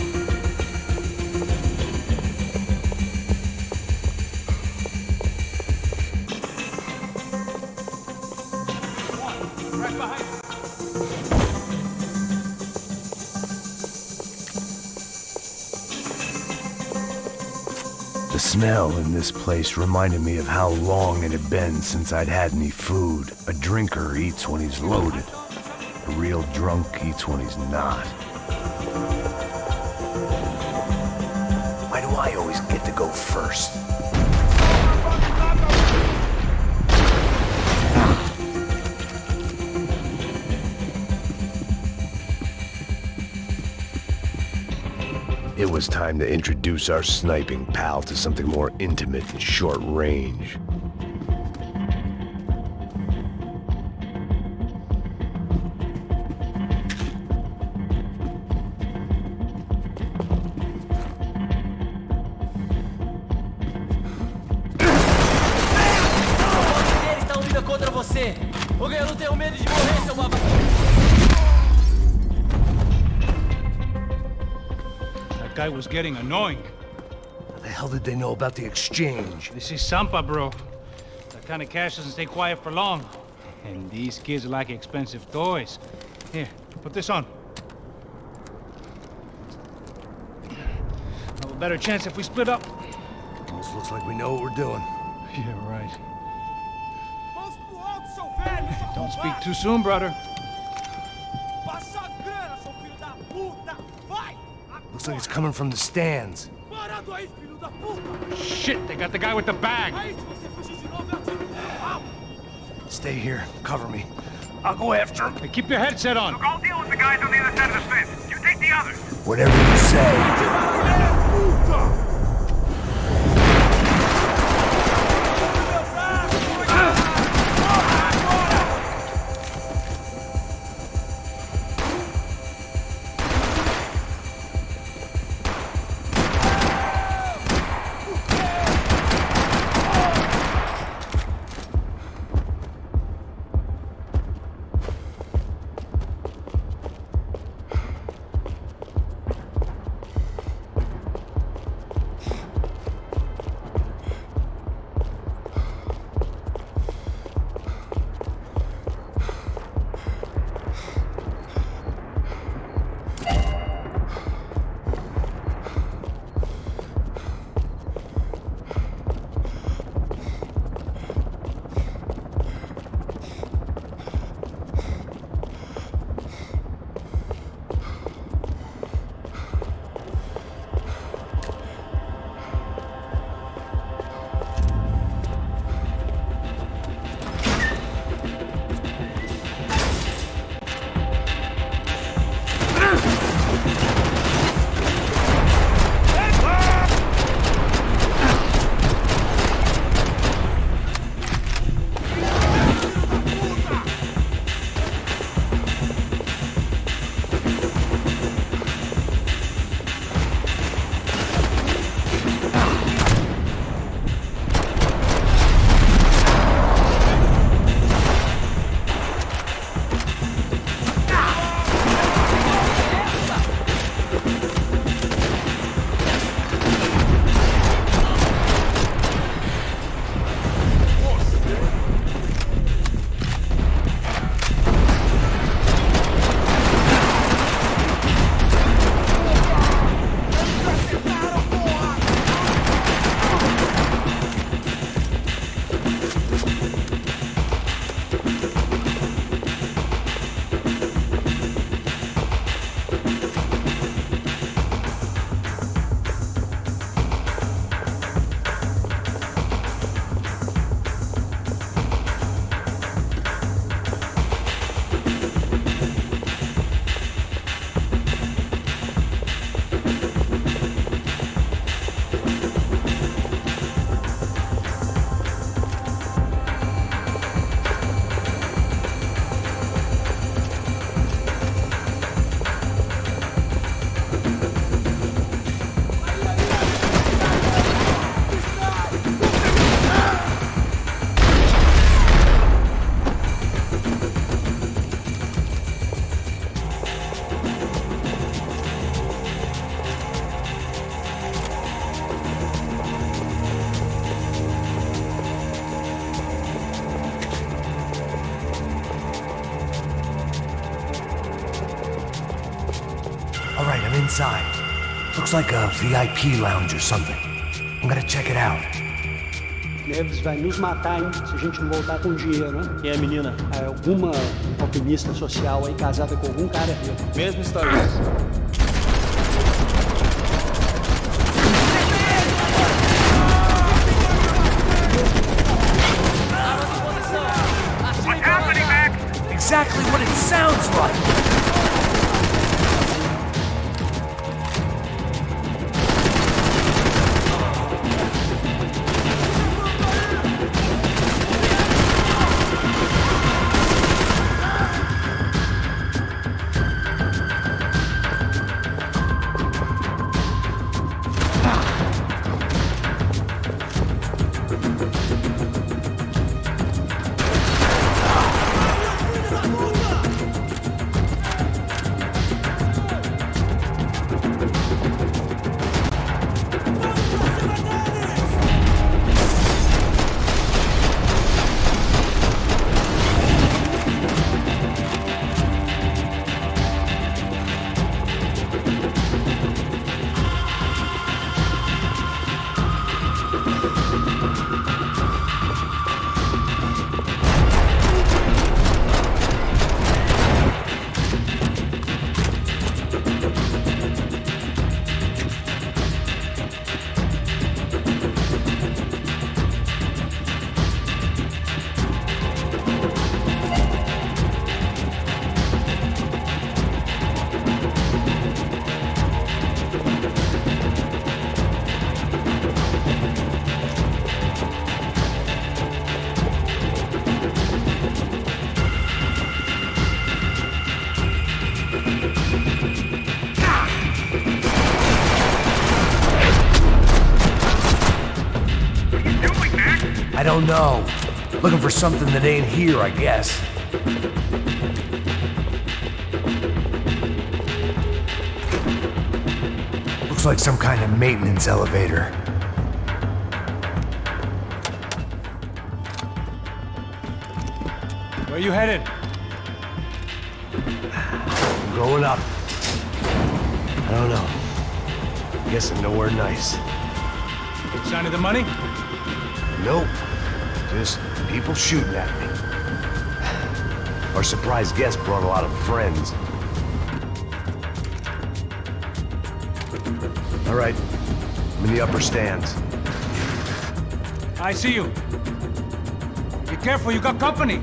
Right behind you. The smell in this place reminded me of how long it had been since I'd had any food. A drinker eats when he's loaded. A real drunk eats when he's not. Why do I always get to go first? It was time to introduce our sniping pal to something more intimate and short range. Ele está unido contra você. Eu não tenho medo de morrer, seu babaca. That guy was getting annoying. How the hell did they know about the exchange? This is Sampa, bro. That kind of cash doesn't stay quiet for long. And these kids like expensive toys. Here, put this on. Have a better chance if we split up. Almost looks like we know what we're doing. Yeah, right. Don't speak too soon, brother. Looks like it's coming from the stands. Shit, they got the guy with the bag. Stay here. Cover me. I'll go after him. Hey, keep your headset on. Look, I'll deal with the guys on the other side of the fence. You take the others. Whatever you say. Alright, I'm inside. Looks like a VIP lounge or something. I'm gonna check it out. Neves vai nos matar, hein, se a gente não voltar com dinheiro, hein? Quem é a menina? É alguma alpinista social aí, casada com algum cara rico. Mesma história. What's happening, Mac? Exactly what it sounds like. don't know. Looking for something that ain't here, I guess. Looks like some kind of maintenance elevator. Where you headed? I'm going up. I don't know. Guessing nowhere nice. Good sign of the money? Nope. Just people shooting at me. Our surprise guest brought a lot of friends. All right. I'm in the upper stands. I see you. Be careful, you got company.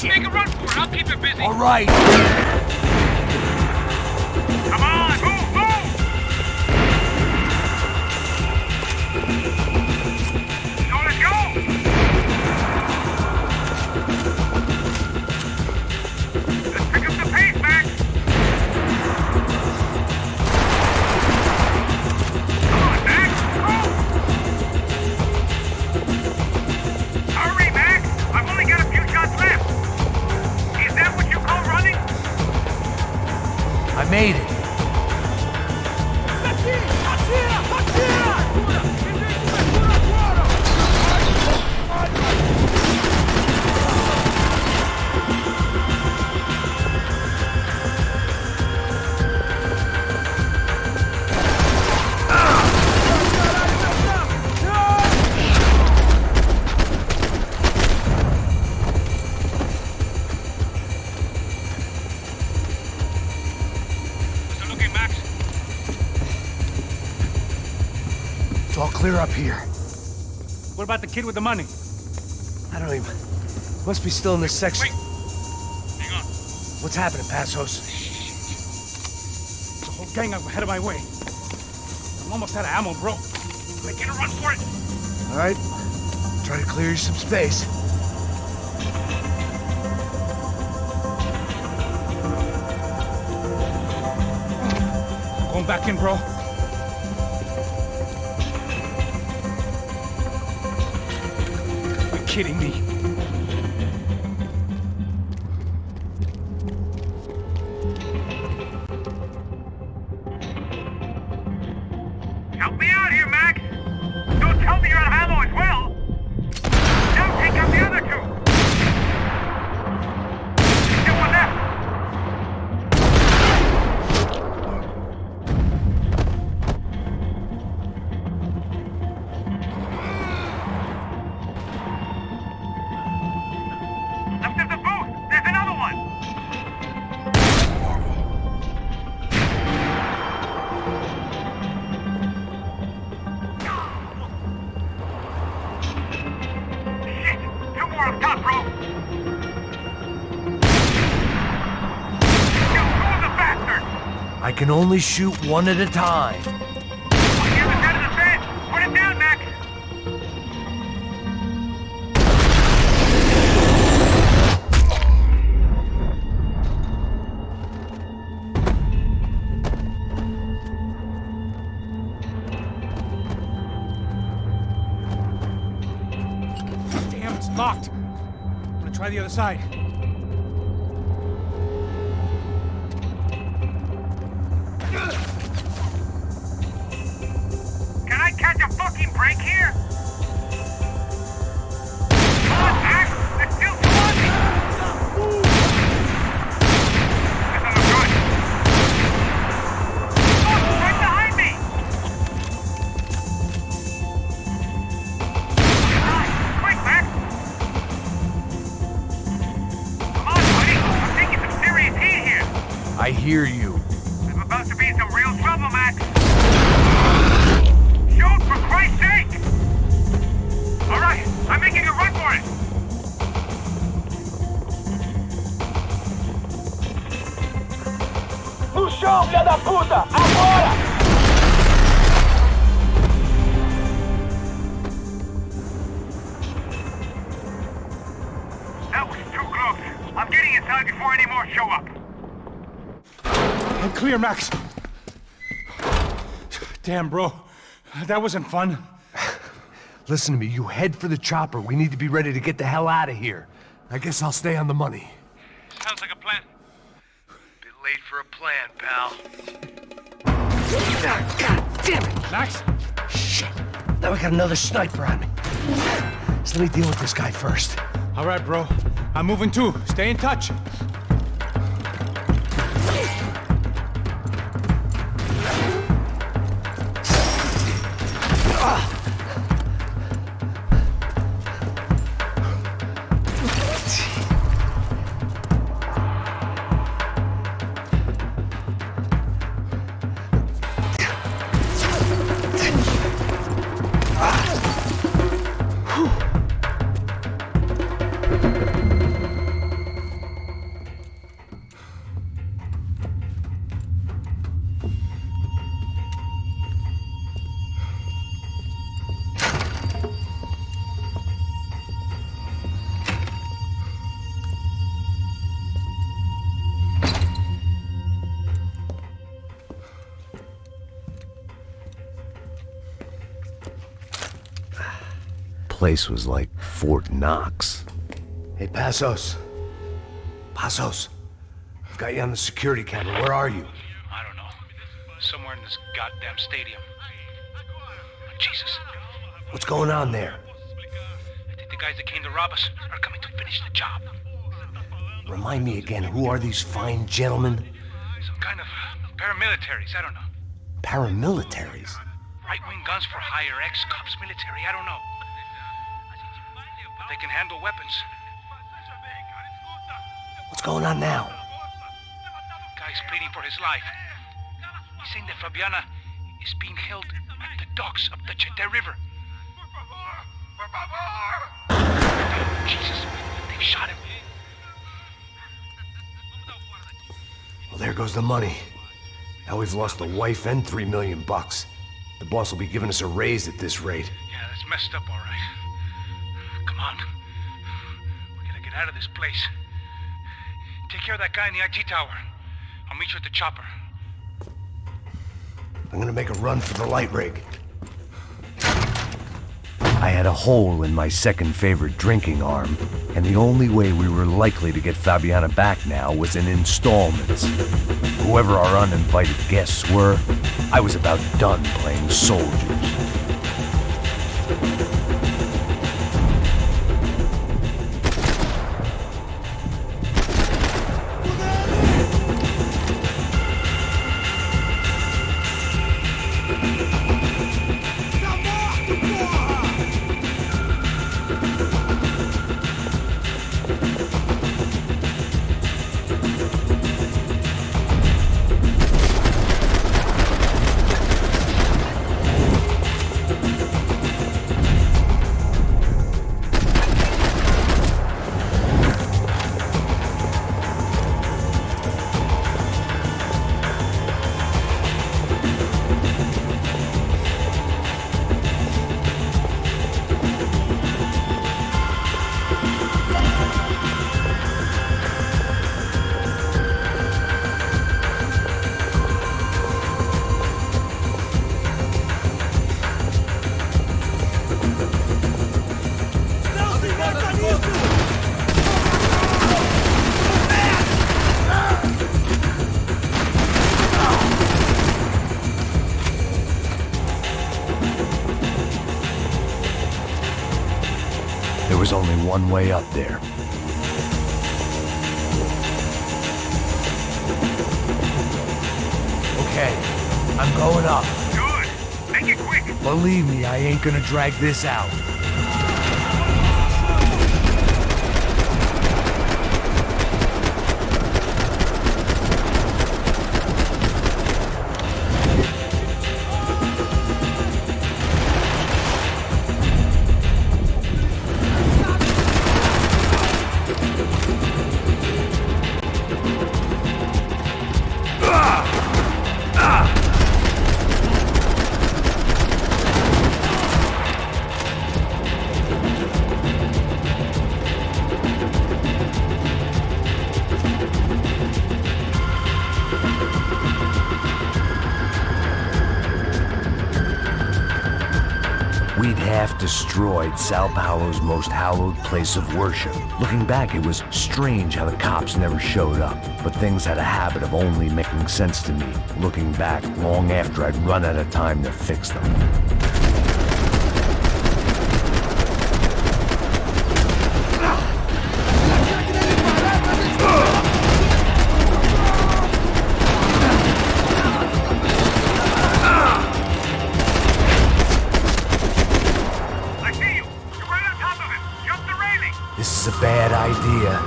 Make a run for it. I'll keep it busy. All right. Come on, move, move! So let's go! Let's pick up the pace, Max. Come on, Max. Go! Hurry, Max. I've only got a few shots left. Is that what you call running? I made it. It's all clear up here. What about the kid with the money? I don't even... Must be still in this section. Wait. Hang on. What's happening, Passos? There's a whole gang up ahead of my way. I'm almost out of ammo, bro. Get a run for it. All right. Try to clear you some space. Going back in, bro. You're kidding me. Help me out here, Max. Don't tell me you're out of ammo as well. Now take out the other two. There's still one left. Left of the booth. There's another one. Shit! Two more up top, bro. Kill two of the bastards. I can only shoot one at a time. On the other side of the fence. Put it down, Max. Locked. I'm gonna try the other side. Can I catch a fucking break here? Come on, Max! There's still two on me! That doesn't look good. Oh, right behind me! Quick, Max! Come on, buddy! I'm taking some serious heat here! I hear you. I'm about to be in some real trouble, Max! Shoot, for Christ's sake! All right, I'm making a run for it! No chão, filha da puta! Agora! That was too close. I'm getting inside before any more show up. I'm clear, Max. Damn, bro. That wasn't fun. Listen to me, you head for the chopper. We need to be ready to get the hell out of here. I guess I'll stay on the money. Sounds like a plan. Bit late for a plan, pal. God damn it! Max? Shit. Now we got another sniper on me. So let me deal with this guy first. All right, bro. I'm moving too. Stay in touch. Place was like Fort Knox. Hey, Passos. Passos. I've got you on the security camera. Where are you? I don't know. Somewhere in this goddamn stadium. Jesus. What's going on there? I think the guys that came to rob us are coming to finish the job. Remind me again, who are these fine gentlemen? Some kind of paramilitaries, I don't know. Paramilitaries? Right-wing guns for hire, ex-cops, military, I don't know. But they can handle weapons. What's going on now? Guy's pleading for his life. He's saying that Fabiana is being held at the docks of the Chete River. Jesus, they've shot him. Well, there goes the money. Now we've lost the wife and $3 million. The boss will be giving us a raise at this rate. Yeah, that's messed up, all right. Come on. We gotta get out of this place. Take care of that guy in the IG tower. I'll meet you at the chopper. I'm gonna make a run for the light rig. I had a hole in my second favorite drinking arm, and the only way we were likely to get Fabiana back now was in installments. Whoever our uninvited guests were, I was about done playing soldiers. was only one way up there. Okay, I'm going up. Good. Make it quick. Believe me, I ain't gonna drag this out. We'd half destroyed Sao Paulo's most hallowed place of worship. Looking back, it was strange how the cops never showed up, but things had a habit of only making sense to me, looking back long after I'd run out of time to fix them. This is a bad idea.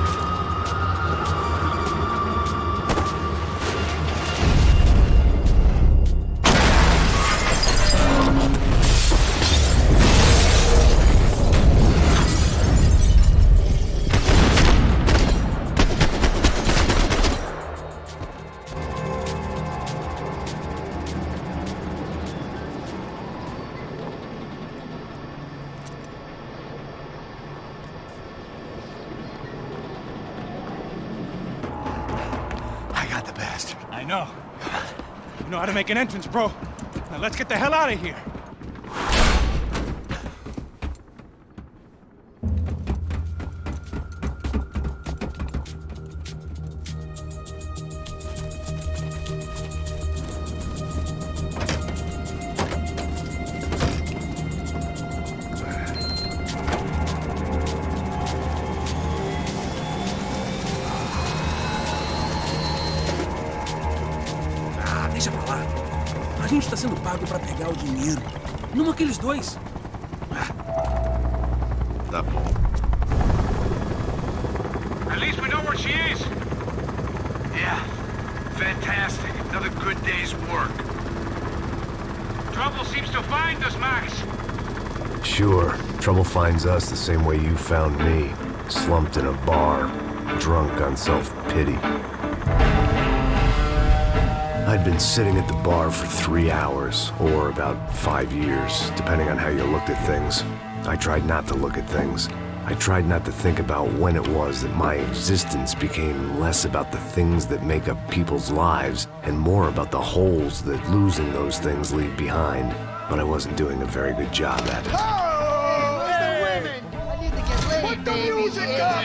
I know. You know how to make an entrance, bro. Now let's get the hell out of here. Deixa pra lá. A gente tá sendo pago pra pegar o dinheiro. Não aqueles dois. Tá bom. At least we know where she is. Yeah. Fantastic. Another good day's work. Trouble seems to find us, Max. Sure, trouble finds us the same way you found me. Slumped in a bar, drunk on self-pity. I'd been sitting at the bar for 3 hours, or about 5 years, depending on how you looked at things. I tried not to look at things. I tried not to think about when it was that my existence became less about the things that make up people's lives, and more about the holes that losing those things leave behind. But I wasn't doing a very good job at it. Oh, hey. The women! I need to get laid, put the music up!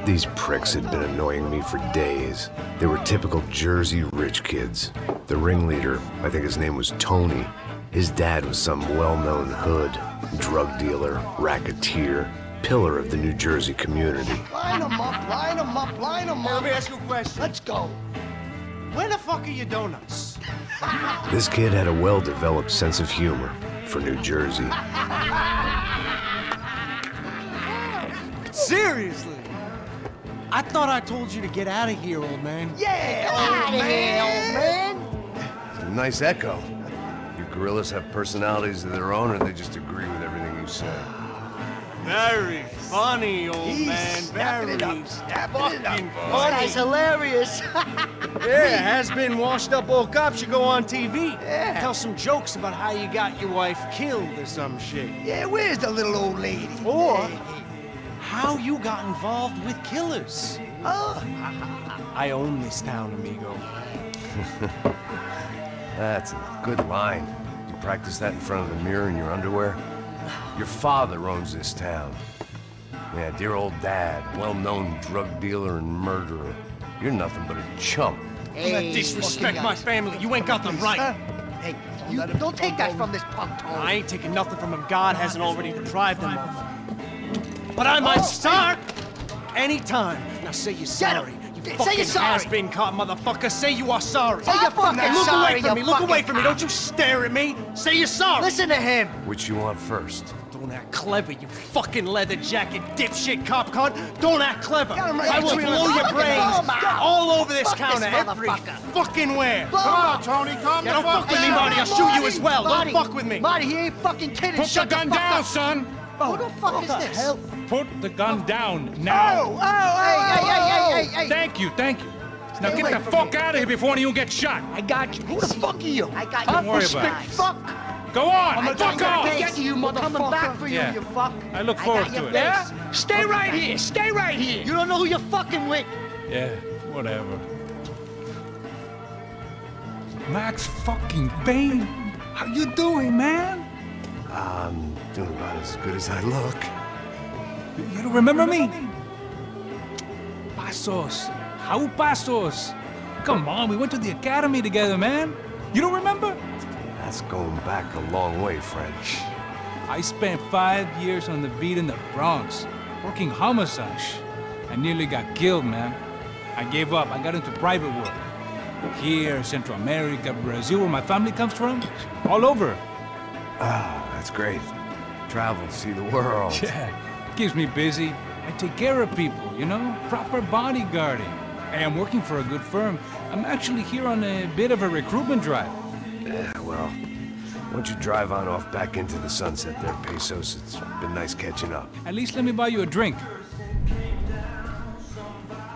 These pricks had been annoying me for days. They were typical Jersey rich kids. The ringleader, I think his name was Tony. His dad was some well-known hood, drug dealer, racketeer, pillar of the New Jersey community. Line them up, line them up, line them up. Let me ask you a question. Let's go. Where the fuck are your donuts? This kid had a well-developed sense of humor for New Jersey. Seriously? I thought I told you to get out of here, old man. Yeah, old man. It's a nice echo. You gorillas have personalities of their own, or they just agree with everything you say? Very funny, old man. Very fucking funny. This guy's hilarious. Yeah, has-been washed-up old cop should go on TV. Yeah. Tell some jokes about how you got your wife killed or some shit. Yeah, where's the little old lady? Or how you got involved with killers. Oh. I own this town, amigo. That's a good line. You practice that in front of the mirror in your underwear? Your father owns this town. Yeah, dear old dad, well-known drug dealer and murderer. You're nothing but a chump. Hey, disrespect my family. You ain't got them right. Hey, You don't take that from this punk, Tony. I ain't taking nothing from him. God hasn't already deprived him of. But I might start anytime. Now say you're sorry. Say you're sorry. Has-been caught, motherfucker. Say you are sorry. Say you're fucking Look sorry. away from me. Look away from me. Don't you stare at me. Say you're sorry. Listen to him. Which you want first? Don't act clever, you fucking leather jacket dipshit cop cunt. Don't act clever. I will Adrian, blow your look at brains him, man. all over this Fuck counter. this Every motherfucker. fucking where. Come on, Tony. Calm down. Don't fuck with me, Marty. I'll shoot you as well. Marty, Don't fuck with me. Marty, he ain't fucking kidding. Put the gun down, son! Who the fuck is this? Hell? Put the gun down now! Hey. Thank you. Now Stay get away the from fuck me. out of here before one of you get shot! I got you. Who the fuck are you? I got you. Don't worry about it. Fuck. Go on! I'm Fuck off! get you, motherfucker. Coming back for you, Yeah. you fuck. I look forward got to your it. face. Yeah? Stay right here. Stay right here. You don't know who you're fucking with. Yeah, whatever. Max fucking Payne! How you doing, man? I'm doing about as good as I look. You don't remember me? Pasos. How Pasos? Come on, we went to the academy together, man. You don't remember? That's going back a long way, French. I spent 5 years on the beat in the Bronx, working homicide. I nearly got killed, man. I gave up. I got into private work. Here, Central America, Brazil, where my family comes from. All over. Ah, that's great. Travel, see the world. Yeah, keeps me busy. I take care of people, you know? Proper bodyguarding. Hey, I'm working for a good firm. I'm actually here on a bit of a recruitment drive. Yeah, well, why don't you drive on off back into the sunset there, Pesos? It's been nice catching up. At least let me buy you a drink.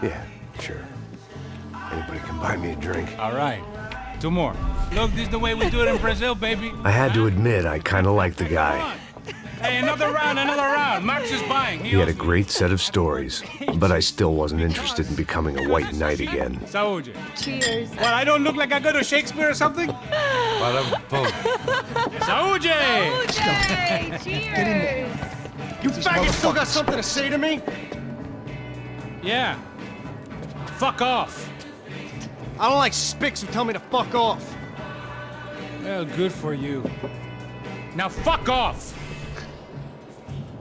Yeah, sure. Anybody can buy me a drink. All right. 2 more. Look, this is the way we do it in Brazil, baby. I had to admit, I kind of liked the guy. Hey, another round. Max is buying. He had a great set of stories, but I still wasn't interested in becoming a white knight again. Saúde. Cheers. What, I don't look like I go to Shakespeare or something? Saúde! Saúde! Cheers! You faggot still got something to say to me? Yeah. Fuck off. I don't like spics who tell me to fuck off. Well, good for you. Now fuck off!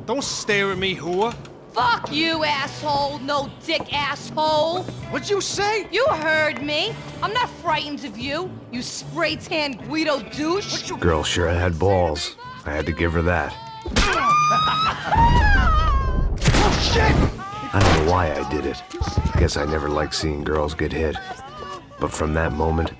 Don't stare at me, whore. Fuck you, asshole! No dick asshole! What'd you say? You heard me! I'm not frightened of you, you spray-tan Guido douche! Girl sure had balls. I had to give her that. Oh, shit! I don't know why I did it. Guess I never liked seeing girls get hit. But from that moment,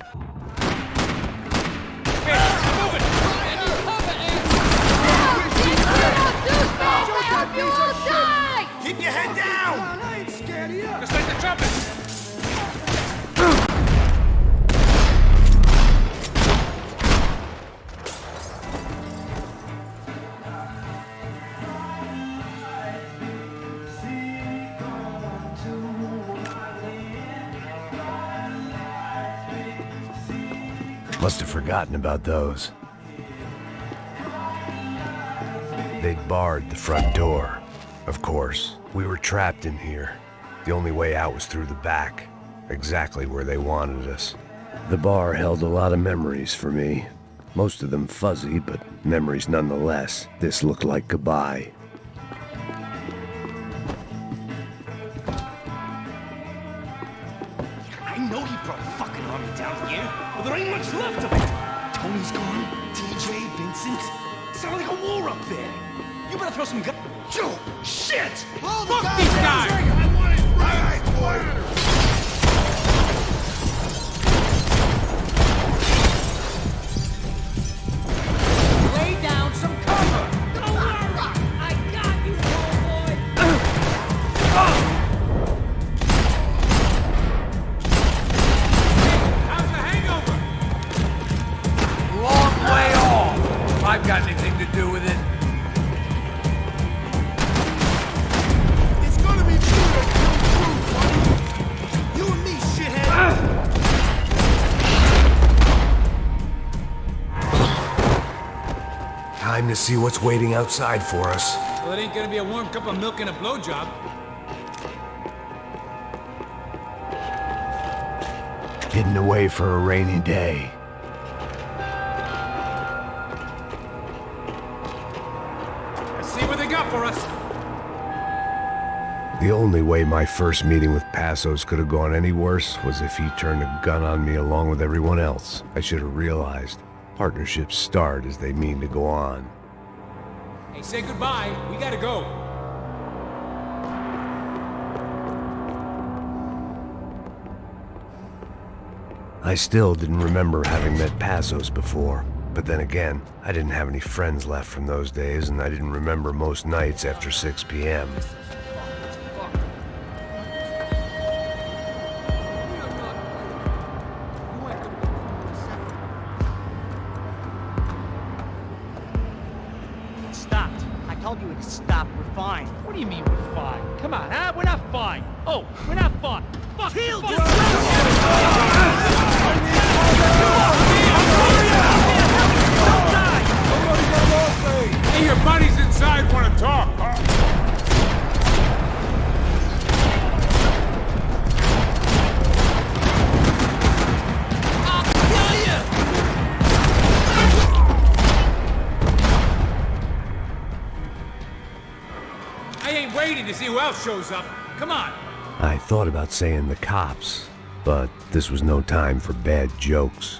Keep your head down! I ain't scared of you. Just like the trumpet! must have forgotten about those. They'd barred the front door. Of course, we were trapped in here. The only way out was through the back, exactly where they wanted us. The bar held a lot of memories for me. Most of them fuzzy, but memories nonetheless. This looked like goodbye. I know he brought a fucking army down here, but there ain't much left of it. Tony's gone, TJ, Vincent. Sound like a war up there. You better throw some guns. Joe, shit! Fuck these guys! I want it right, boy! Lay down some cover! Don't worry! I got you, homeboy! How's the hangover? Long way off. If I've got anything to do with it. It's gonna be brutal, buddy. You and me, shithead. Time to see what's waiting outside for us. Well, it ain't gonna be a warm cup of milk and a blowjob. Hidden away for a rainy day. for us? The only way my first meeting with Passos could have gone any worse was if he turned a gun on me along with everyone else. I should have realized. Partnerships start as they mean to go on. Hey, say goodbye. We gotta go. I still didn't remember having met Passos before. But then again, I didn't have any friends left from those days, and I didn't remember most nights after 6 p.m. Stopped. I told you it stopped. We're fine. What do you mean we're fine? Come on, huh? We're not fine. Oh, we're not fine. Fuck! Kill fuck. Hey, your buddies inside want to talk. I'll kill you! I ain't waiting to see who else shows up. Come on. I thought about saying the cops, but this was no time for bad jokes.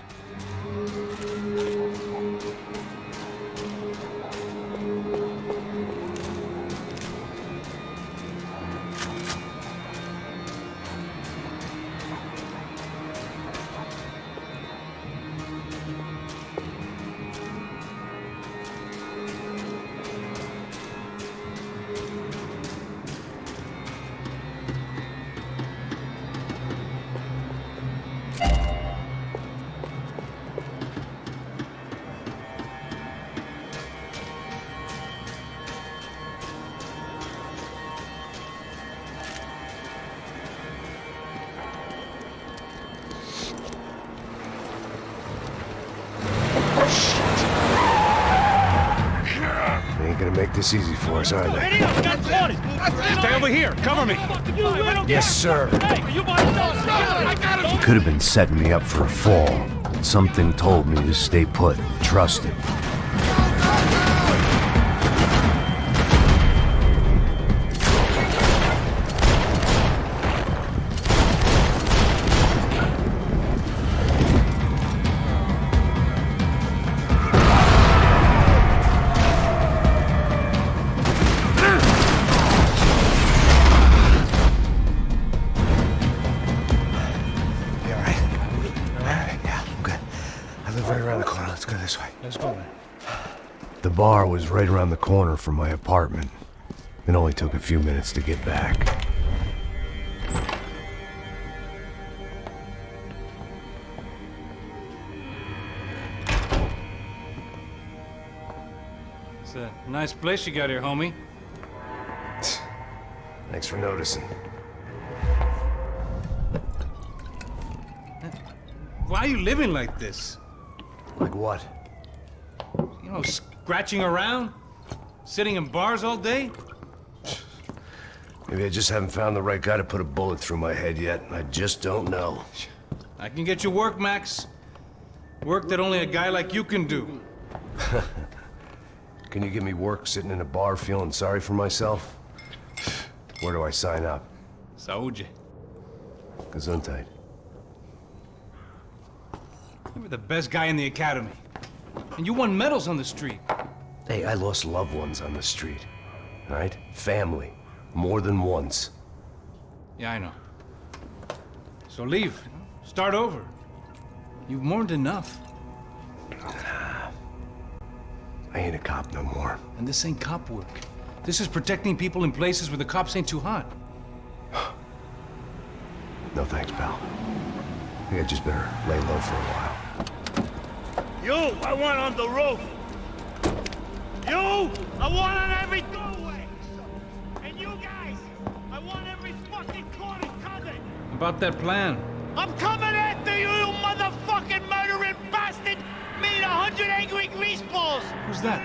Gonna make this easy for us, are they? Stay over here. Cover me. Yes, sir. He could have been setting me up for a fall, but something told me to stay put and trust him. The bar was right around the corner from my apartment. It only took a few minutes to get back. It's a nice place you got here, homie. Thanks for noticing. Why are you living like this? Like what? You know, scratching around? Sitting in bars all day? Maybe I just haven't found the right guy to put a bullet through my head yet. I just don't know. I can get you work, Max. Work that only a guy like you can do. Can you give me work sitting in a bar feeling sorry for myself? Where do I sign up? Saúde. Gesundheit. You were the best guy in the academy. And you won medals on the street. Hey, I lost loved ones on the street. All right? Family. More than once. Yeah, I know. So leave. Start over. You've mourned enough. I ain't a cop no more. And this ain't cop work. This is protecting people in places where the cops ain't too hot. No thanks, pal. I think I just better lay low for a while. You, I want on the roof. You, I want on every doorway. And you guys, I want every fucking corner covered. About that plan. I'm coming after you, you motherfucking murdering bastard! Me and 100 angry greaseballs! Who's that?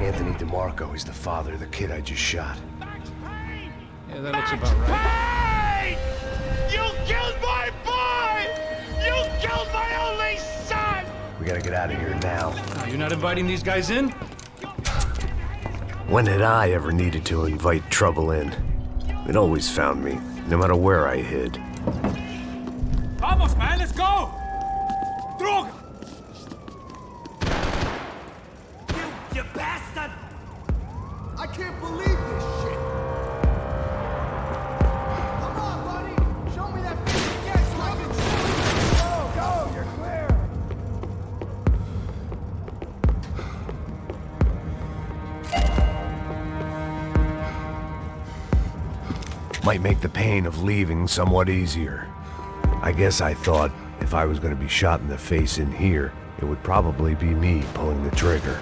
Anthony DeMarco. He's the father of the kid I just shot. Yeah, that looks about right. Payne! You killed my boy! You killed my only son! We gotta get out of here now. You're not inviting these guys in? When had I ever needed to invite trouble in? It always found me, no matter where I hid. Vamos, man, let's go! Droga! You bastard! I can't believe this shit! Come on, buddy! Show me that piece again so I can shoot! Go, you're clear! Might make the pain of leaving somewhat easier. I guess I thought if I was going to be shot in the face in here, it would probably be me pulling the trigger.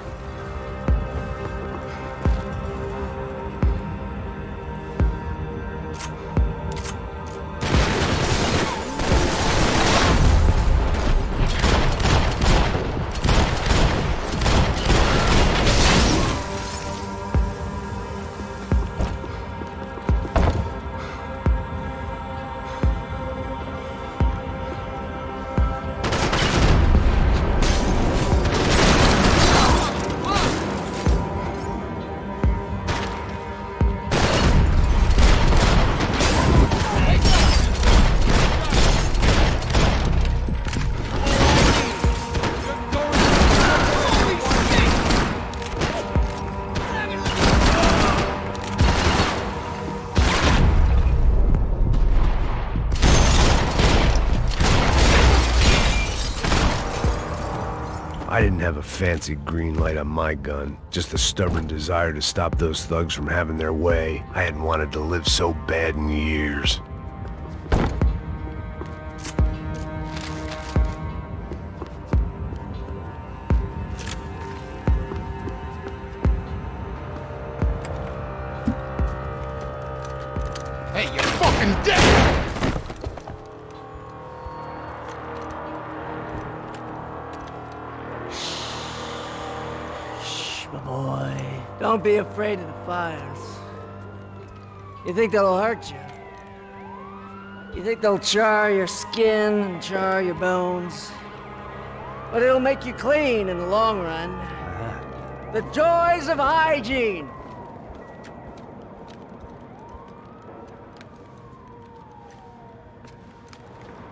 I didn't have a fancy green light on my gun, just a stubborn desire to stop those thugs from having their way. I hadn't wanted to live so bad in years. Hey, you're fucking dead! Boy, don't be afraid of the fires. You think they'll hurt you? You think they'll char your skin and char your bones? But it'll make you clean in the long run. The joys of hygiene!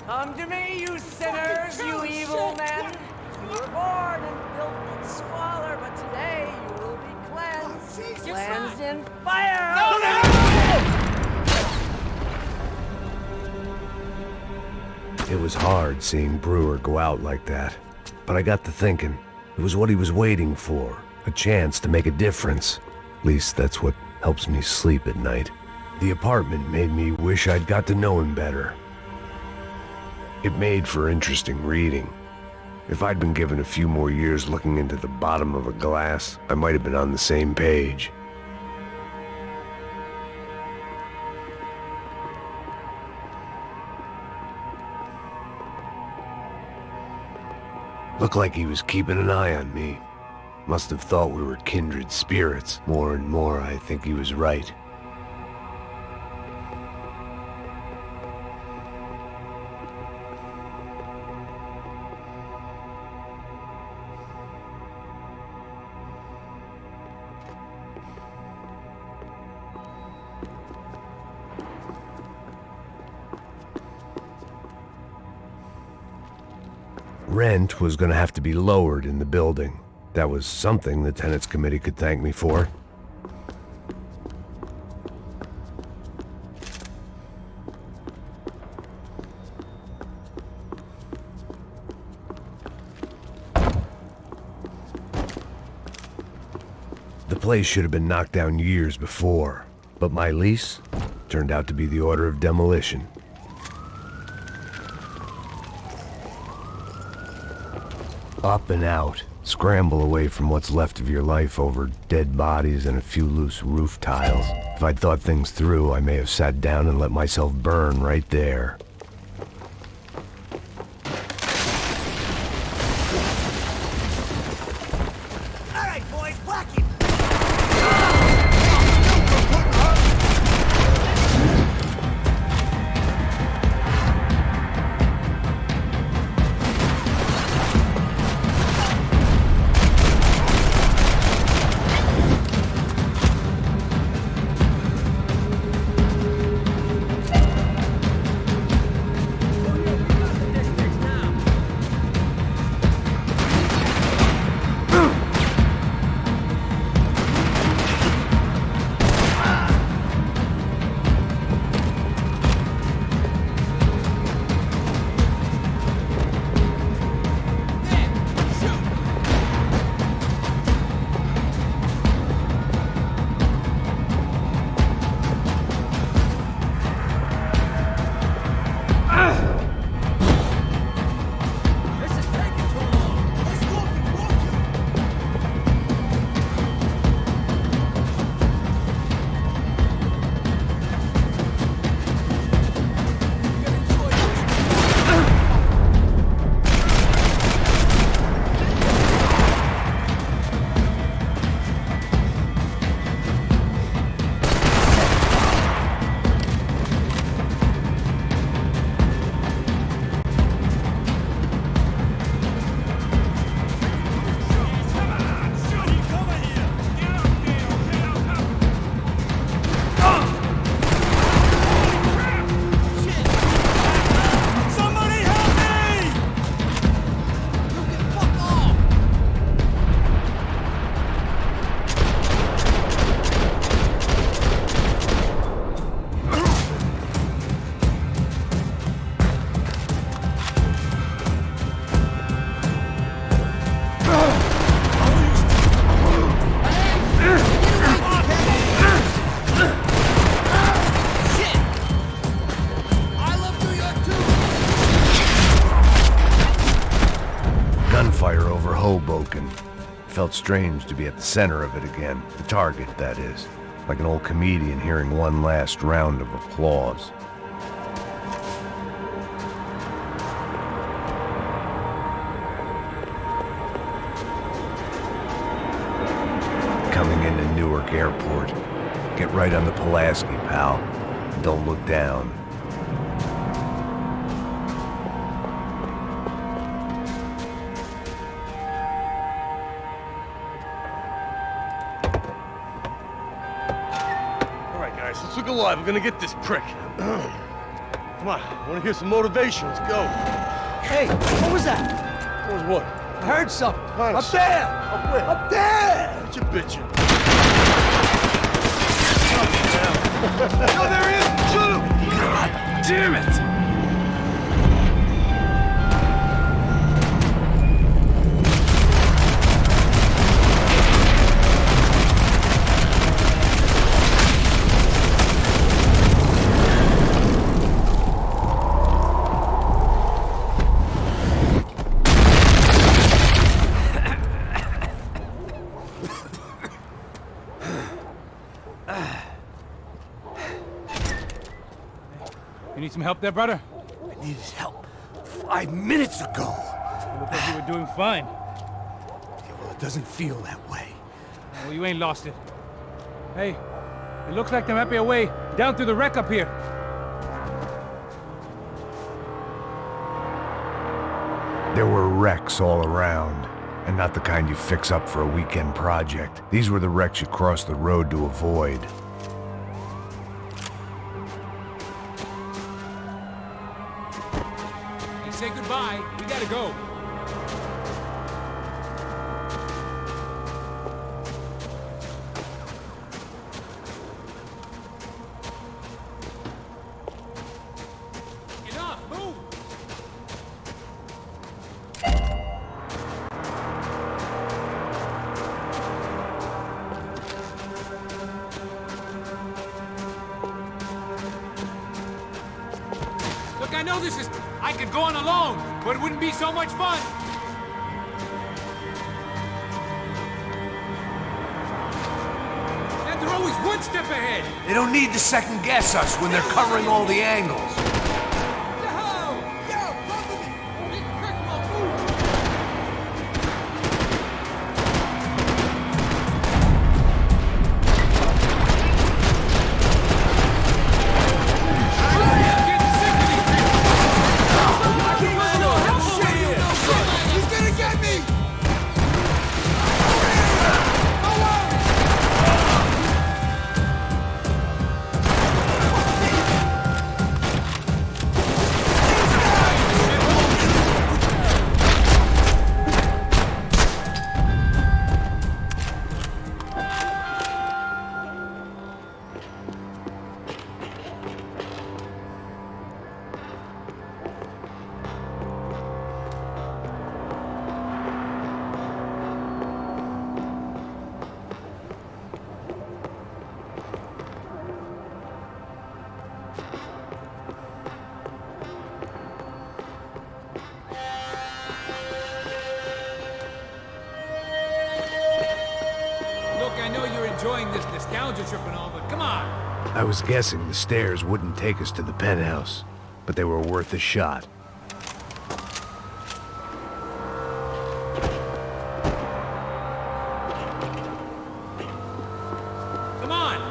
Come to me, you sinners, you evil men! You were born in filth and squalor, but today you will be cleansed. Cleansed in fire! It was hard seeing Brewer go out like that. But I got to thinking, it was what he was waiting for. A chance to make a difference. At least that's what helps me sleep at night. The apartment made me wish I'd got to know him better. It made for interesting reading. If I'd been given a few more years looking into the bottom of a glass, I might have been on the same page. Looked like he was keeping an eye on me. Must have thought we were kindred spirits. More and more, I think he was right. Rent was going to have to be lowered in the building. That was something the tenants committee could thank me for. The place should have been knocked down years before, but my lease turned out to be the order of demolition. Up and out. Scramble away from what's left of your life over dead bodies and a few loose roof tiles. If I'd thought things through, I may have sat down and let myself burn right there. All right, boys, whack him! felt strange to be at the center of it again. The target, that is. Like an old comedian hearing one last round of applause. Coming into Newark Airport. Get right on the Pulaski, pal. Don't look down. Let's look alive. We're gonna get this prick. Come on, I wanna hear some motivation. Let's go. Hey, what was that? What was what? I heard something. Up there! Up where? Up there! What you bitching? Oh, there he is! Shoot him! God damn it! You need some help there, brother? I needed help 5 minutes ago. You look like you were doing fine. Yeah, well, it doesn't feel that way. Well, you ain't lost it. Hey, it looks like there might be a way down through the wreck up here. There were wrecks all around, and not the kind you fix up for a weekend project. These were the wrecks you crossed the road to avoid. Say goodbye. We gotta go. Enough, move. Look, I know this is... I could go on alone, but it wouldn't be so much fun. And they're always one step ahead. They don't need to second guess us when they're covering all the angles. Enjoying this nostalgia trip and all, but come on! I was guessing the stairs wouldn't take us to the penthouse, but they were worth a shot. Come on!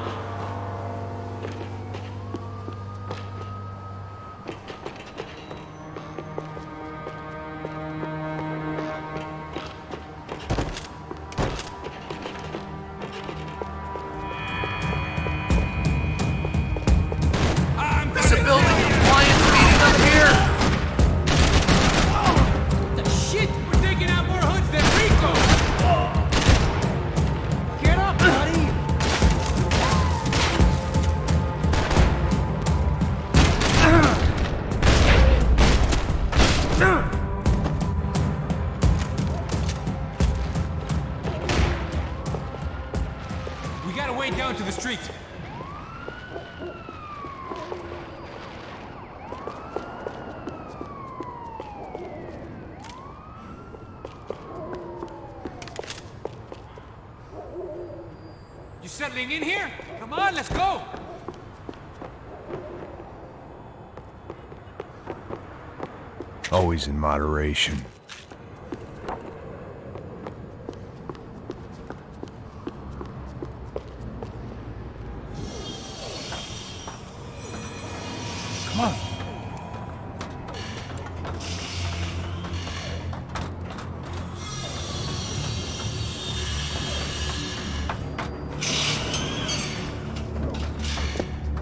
Down to the street. You settling in here? Come on, let's go. Always in moderation. Come on.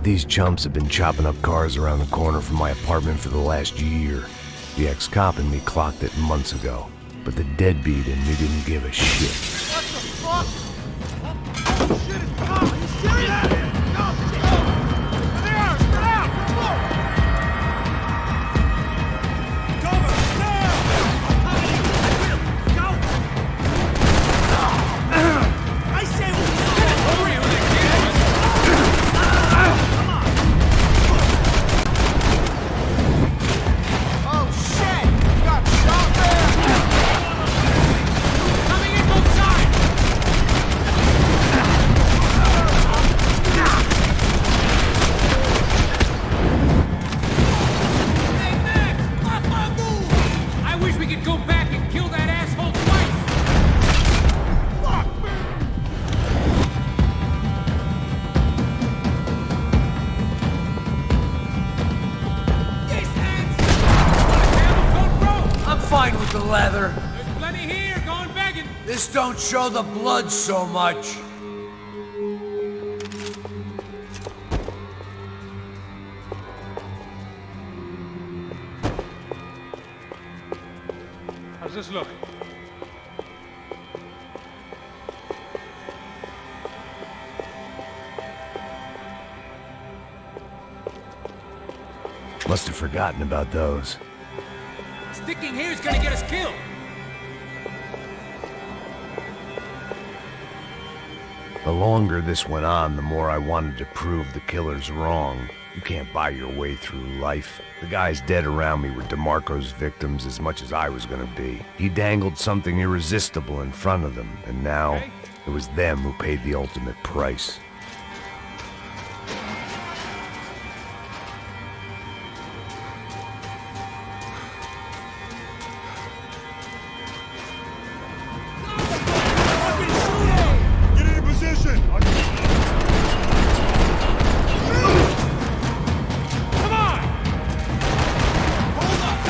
These chumps have been chopping up cars around the corner from my apartment for the last year. The ex-cop in me clocked it months ago, but the deadbeat in me didn't give a shit. What the fuck? Oh, shit, it's gone! Are you serious? No, go! There! Get out! Move! Cover! Down! Go! I say we hurry with it, kid! Come on! Oh, shit! You got shot there! Coming in both sides! Hey, Max! I wish we could go back and kill that asshole twice. Fuck me! These hands! Don't throw! I'm fine with the leather. There's plenty here, going begging. This don't show the blood so much. How's this look? Must have forgotten about those. Sticking here is gonna get us killed. The longer this went on, the more I wanted to prove the killers wrong. You can't buy your way through life. The guys dead around me were DeMarco's victims as much as I was gonna be. He dangled something irresistible in front of them, and now it was them who paid the ultimate price. Get in position! Come on! Hold up!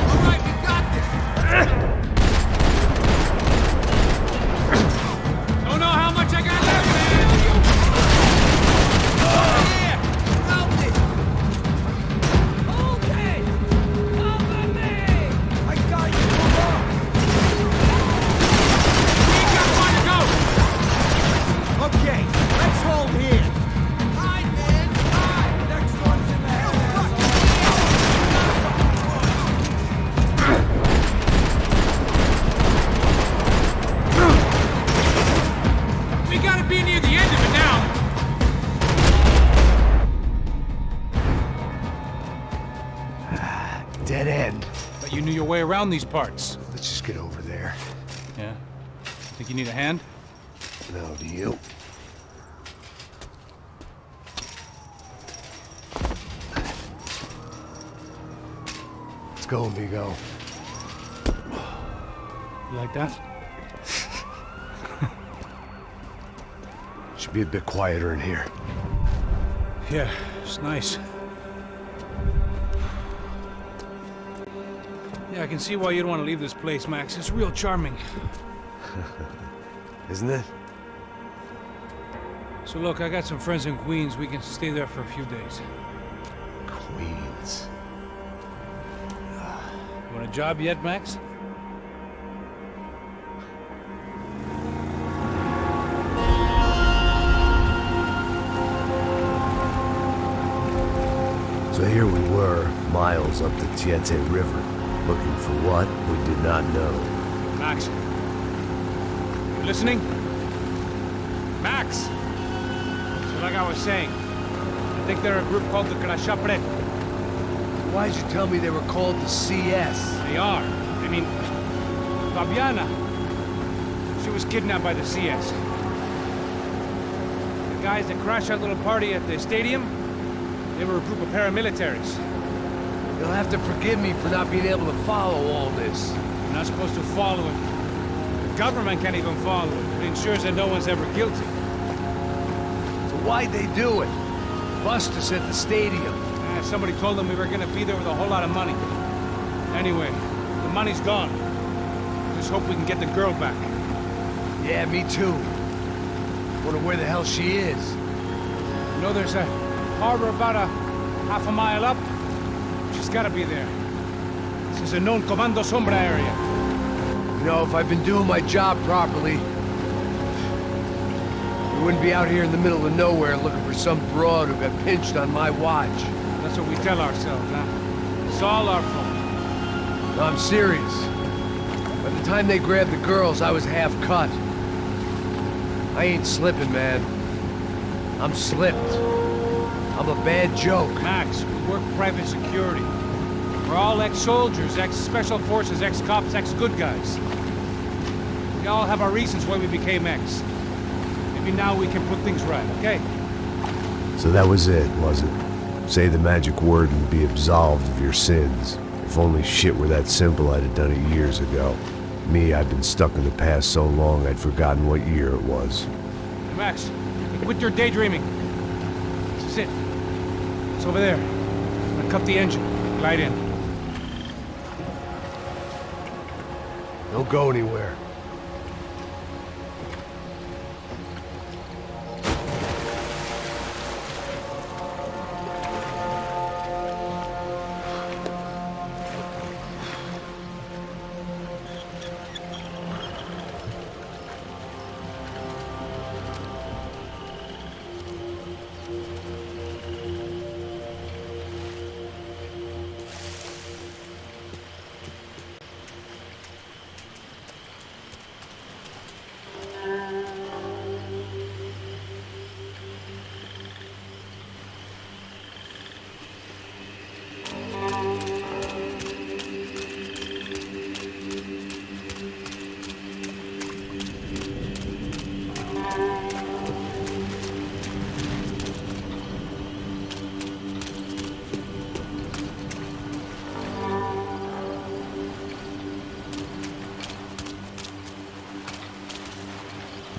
All right, we got this. Don't know how much I got left, man. Yeah, help me. Okay, cover me. I got you! Hold up! We ain't got far to go. Okay, let's hold here. Hide, man, hide. Next one's in the hell. We gotta be near the end of it now. Dead end. But you knew your way around these parts. Let's just get over there. Yeah? Think you need a hand? No, do you? Let's go, amigo. You like that? Should be a bit quieter in here. Yeah, it's nice. Yeah, I can see why you'd want to leave this place, Max. It's real charming. Isn't it? So look, I got some friends in Queens. We can stay there for a few days. Queens. You want a job yet, Max? So here we were, miles up the Tietze River, looking for what we did not know. Max. You listening? Max! So like I was saying, I think they're a group called the Crashapret. Why'd you tell me they were called the CS? They are. I mean, Fabiana. She was kidnapped by the CS. The guys that crashed that little party at the stadium, they were a group of paramilitaries. You'll have to forgive me for not being able to follow all this. You're not supposed to follow it. The government can't even follow it. It ensures that no one's ever guilty. So why'd they do it? Bust us at the stadium. Somebody told them we were gonna be there with a whole lot of money. Anyway, the money's gone. Just hope we can get the girl back. Yeah, me too. Wonder where the hell she is. You know there's a harbor about a half a mile up? She's gotta be there. This is a known Comando Sombra area. You know, if I've been doing my job properly, we wouldn't be out here in the middle of nowhere looking for some broad who got pinched on my watch. That's what we tell ourselves, huh? It's all our fault. No, I'm serious. By the time they grabbed the girls, I was half cut. I ain't slipping, man. I'm slipped. I'm a bad joke. Max, we work private security. We're all ex-soldiers, ex-special forces, ex-cops, ex-good guys. We all have our reasons why we became ex. Maybe now we can put things right, okay? So that was it, was it? Say the magic word and be absolved of your sins. If only shit were that simple, I'd have done it years ago. Me, I've been stuck in the past so long I'd forgotten what year it was. Hey, Max, quit your daydreaming. This is it. It's over there. I'm gonna cut the engine. Glide in. Don't go anywhere.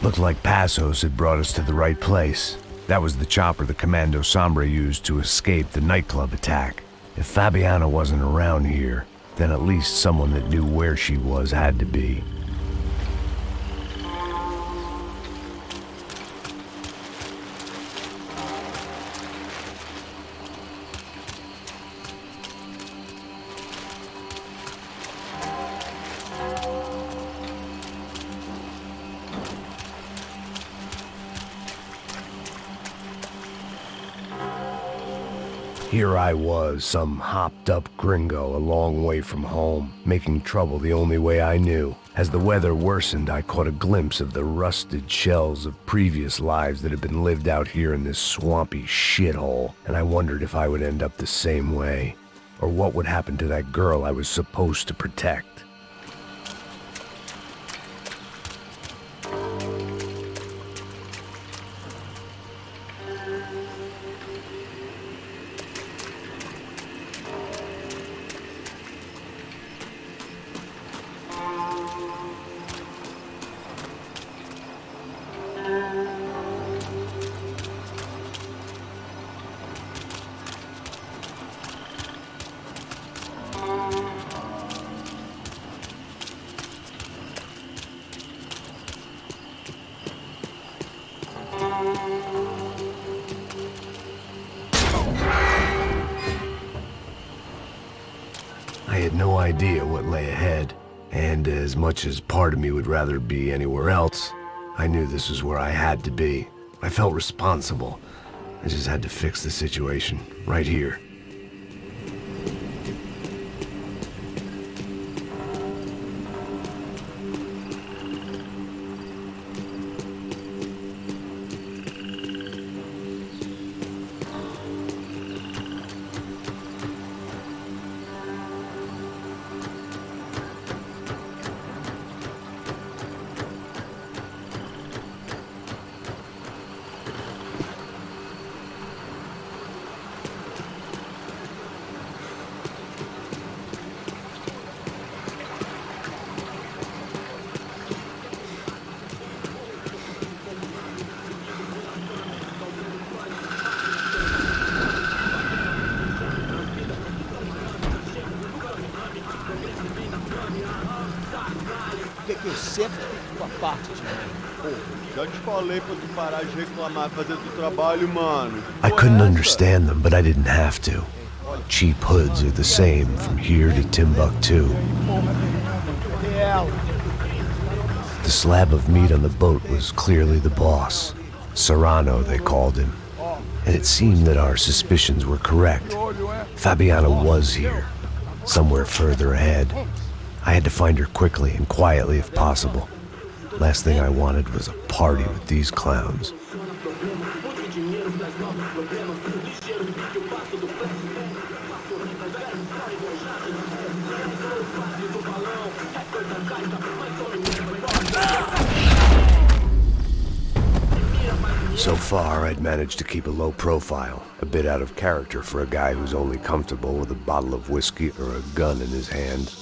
Looked like Passos had brought us to the right place. That was the chopper the Comando Sombra used to escape the nightclub attack. If Fabiana wasn't around here, then at least someone that knew where she was had to be. Here I was, some hopped-up gringo a long way from home, making trouble the only way I knew. As the weather worsened, I caught a glimpse of the rusted shells of previous lives that had been lived out here in this swampy shithole, and I wondered if I would end up the same way, or what would happen to that girl I was supposed to protect. I had no idea what lay ahead, and as much as part of me would rather be anywhere else, I knew this was where I had to be. I felt responsible. I just had to fix the situation, right here. Por que eu sempre fico com a parte de mim? Pô, já te falei pra tu parar de reclamar e fazer teu trabalho, mano. I couldn't understand them, but I didn't have to. Cheap hoods are the same from here to Timbuktu. The slab of meat on the boat was clearly the boss. Serrano, they called him. And it seemed that our suspicions were correct. Fabiana was here, somewhere further ahead. I had to find her quickly and quietly if possible. Last thing I wanted was a party with these clowns. So far, I'd managed to keep a low profile, a bit out of character for a guy who's only comfortable with a bottle of whiskey or a gun in his hand.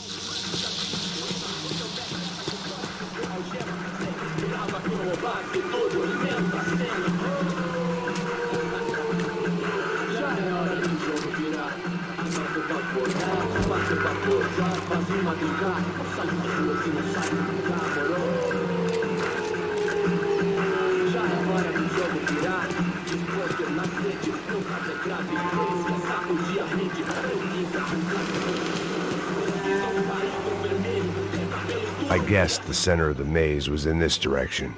I guessed the center of the maze was in this direction.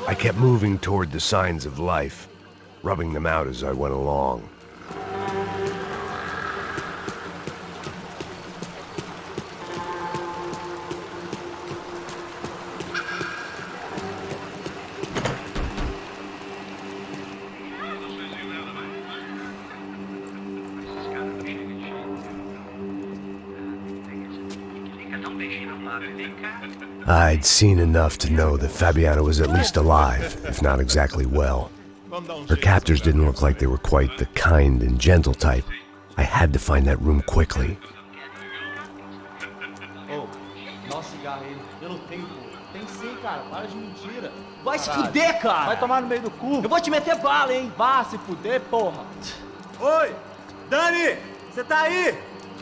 I kept moving toward the signs of life, rubbing them out as I went along. I'd seen enough to know that Fabiana was at least alive, if not exactly well. Her captors didn't look like they were quite the kind and gentle type. I had to find that room quickly. Oh, nossa, cigarro aí. Eu não tenho, pô. Tem sim, cara. Para de mentira. Vai se fuder, cara. Vai tomar no meio do cu. Eu vou te meter bala, hein. Vá se fuder, porra. Oi, Dani, você tá aí?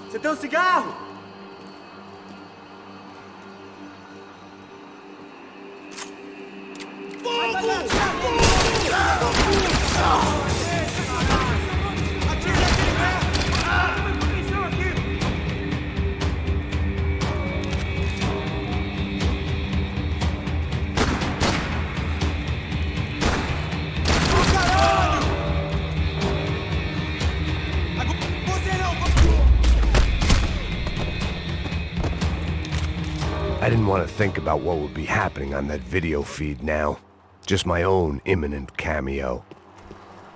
Você tem um cigarro? I didn't want to think about what would be happening on that video feed now. Just my own imminent cameo.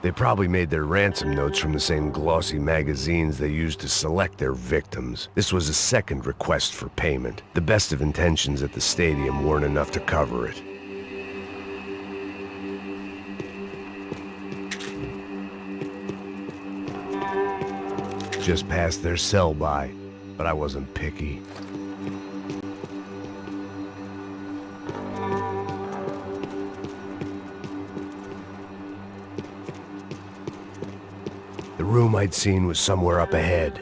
They probably made their ransom notes from the same glossy magazines they used to select their victims. This was a second request for payment. The best of intentions at the stadium weren't enough to cover it. Just passed their sell-by, but I wasn't picky. The room I'd seen was somewhere up ahead.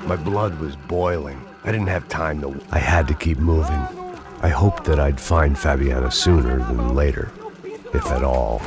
My blood was boiling. I didn't have time to... I had to keep moving. I hoped that I'd find Fabiana sooner than later, if at all.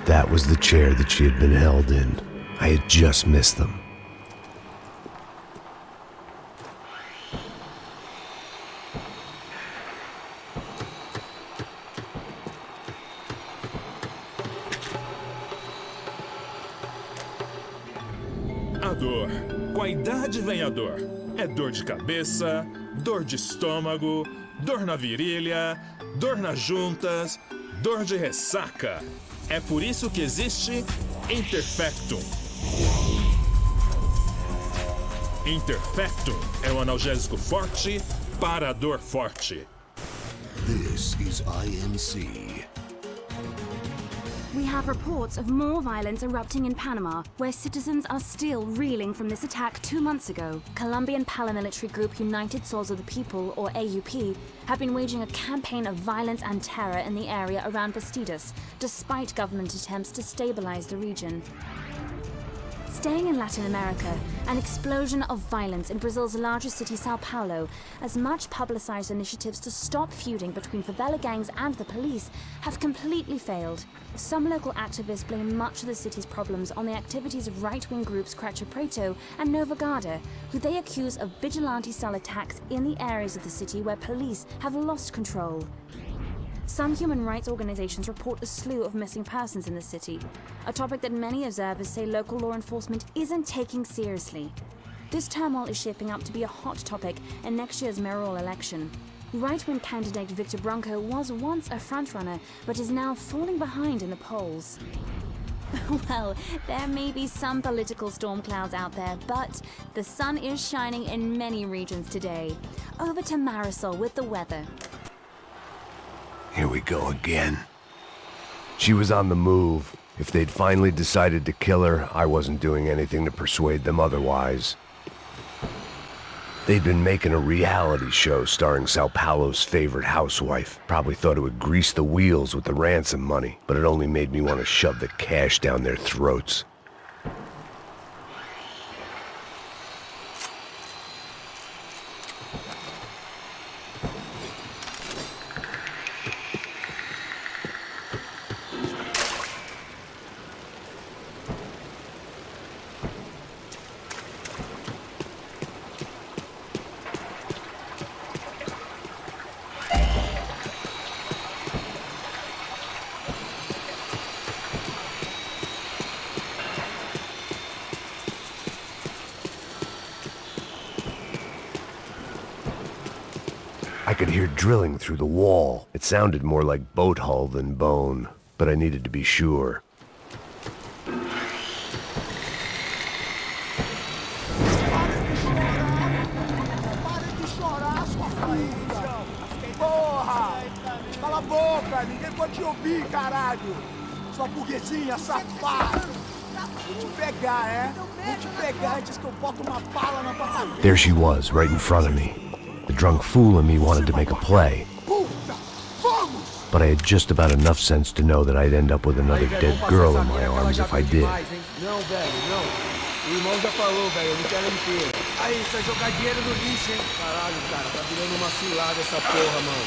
That was the chair that she had been held in. I had just missed them. A dor. Com a idade vem a dor. É dor de cabeça, dor de estômago, dor na virilha, dor nas juntas, dor de ressaca. É por isso que existe Interfectum. Interfectum é um analgésico forte para a dor forte. This is INC. We have reports of more violence erupting in Panama, where citizens are still reeling from this attack 2 months ago. Colombian paramilitary group United Souls of the People, or AUP, have been waging a campaign of violence and terror in the area around Bastidas, despite government attempts to stabilize the region. Staying in Latin America, an explosion of violence in Brazil's largest city, Sao Paulo, as much publicized initiatives to stop feuding between favela gangs and the police have completely failed. Some local activists blame much of the city's problems on the activities of right-wing groups Cracha Preto and Nova Garda, who they accuse of vigilante-style attacks in the areas of the city where police have lost control. Some human rights organizations report a slew of missing persons in the city, a topic that many observers say local law enforcement isn't taking seriously. This turmoil is shaping up to be a hot topic in next year's mayoral election. Right-wing candidate Victor Branco was once a frontrunner, but is now falling behind in the polls. Well, there may be some political storm clouds out there, but the sun is shining in many regions today. Over to Marisol with the weather. Here we go again. She was on the move. If they'd finally decided to kill her, I wasn't doing anything to persuade them otherwise. They'd been making a reality show starring Sao Paulo's favorite housewife. Probably thought it would grease the wheels with the ransom money, but it only made me want to shove the cash down their throats. I could hear drilling through the wall. It sounded more like boat hull than bone, but I needed to be sure. Porra! Cala a boca! Ninguém pode te ouvir, caralho! Sua burguesinha safada! Vou te pegar, é? Vou te pegar antes que eu boto uma bala na tua cabeça! There she was, right in front of me. The drunk fool in me wanted to make a play. But I had just about enough sense to know that I'd end up with another dead girl in my arms if I did. Não, velho, não. O irmão já falou, velho, eu não quero inteiro. Aí, isso é jogar dinheiro no lixo, hein? Caralho, cara, tá virando uma cilada essa porra, mano.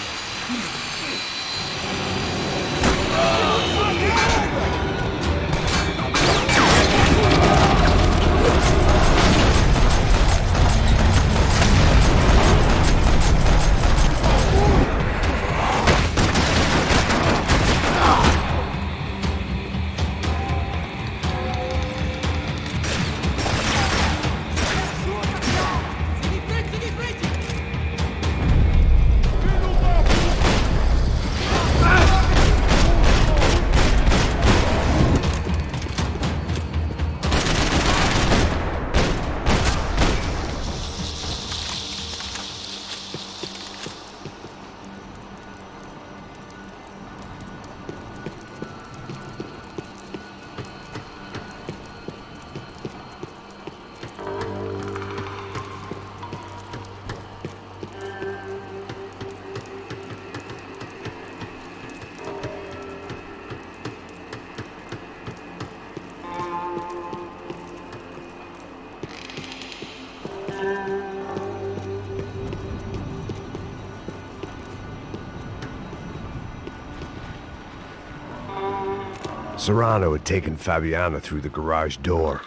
Serrano had taken Fabiana through the garage door.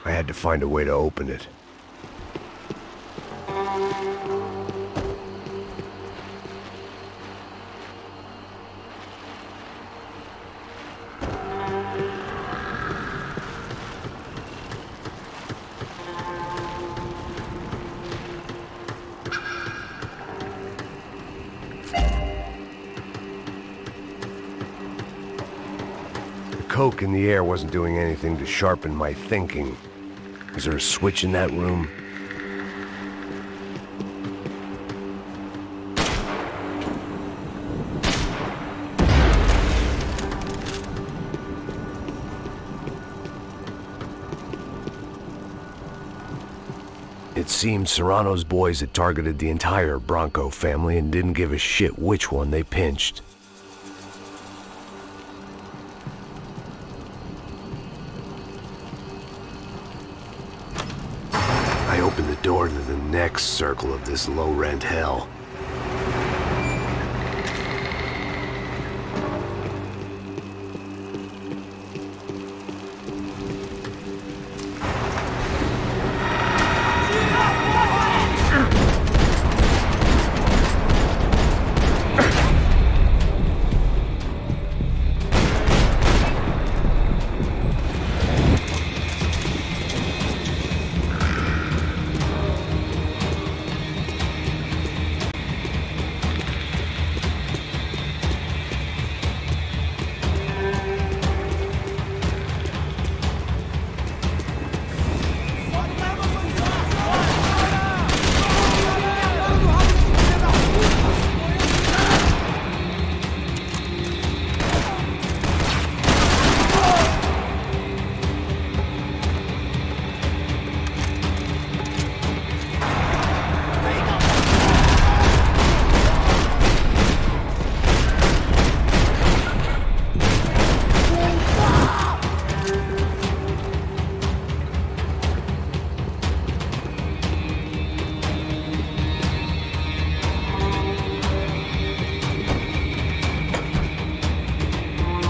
I had to find a way to open it. Coke in the air wasn't doing anything to sharpen my thinking. Was there a switch in that room? It seemed Serrano's boys had targeted the entire Bronco family and didn't give a shit which one they pinched. I opened the door to the next circle of this low-rent hell.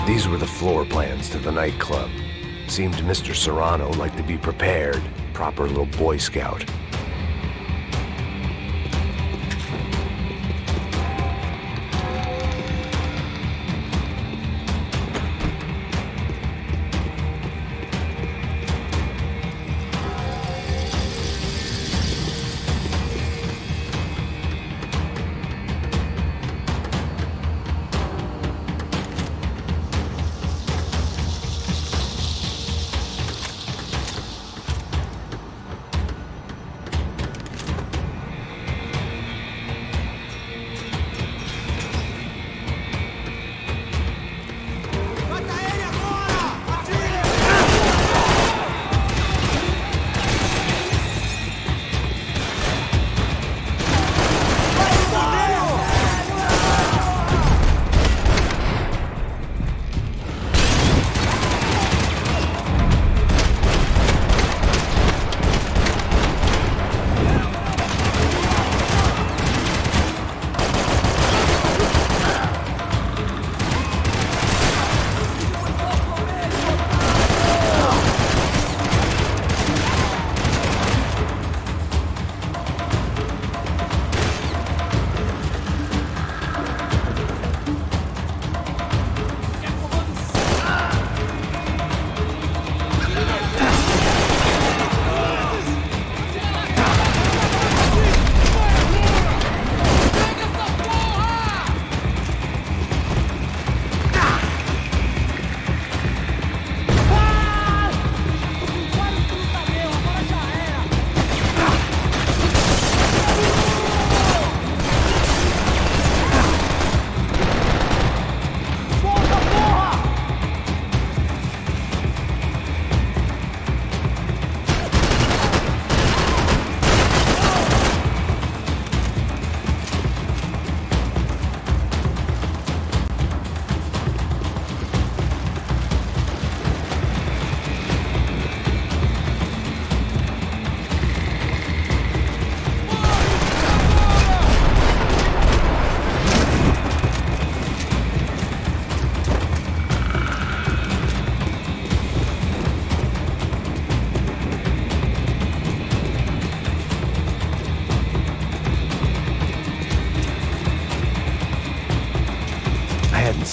These were the floor plans to the nightclub. Seemed to Mr. Serrano like to be prepared. Proper little Boy Scout.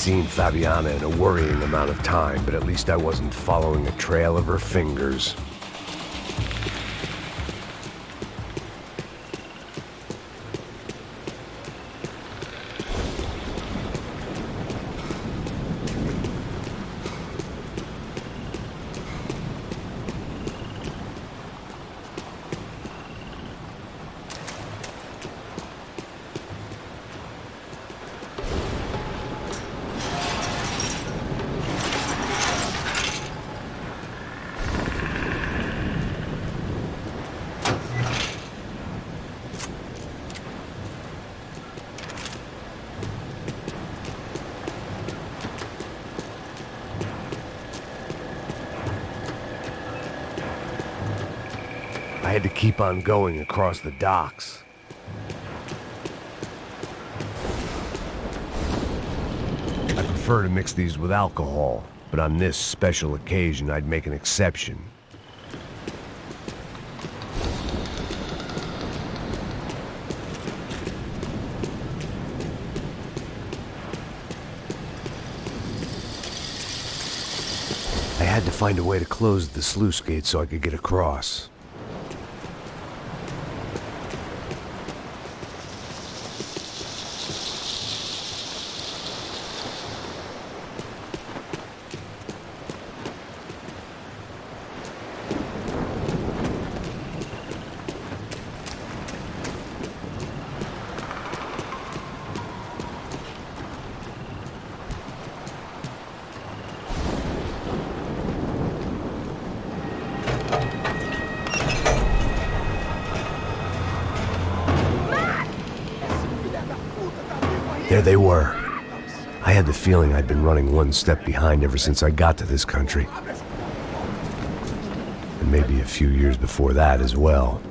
seen Fabiana in a worrying amount of time, but at least I wasn't following a trail of her fingers. I had to keep on going across the docks. I prefer to mix these with alcohol, but on this special occasion I'd make an exception. I had to find a way to close the sluice gate so I could get across. There they were. I had the feeling I'd been running one step behind ever since I got to this country. And maybe a few years before that as well.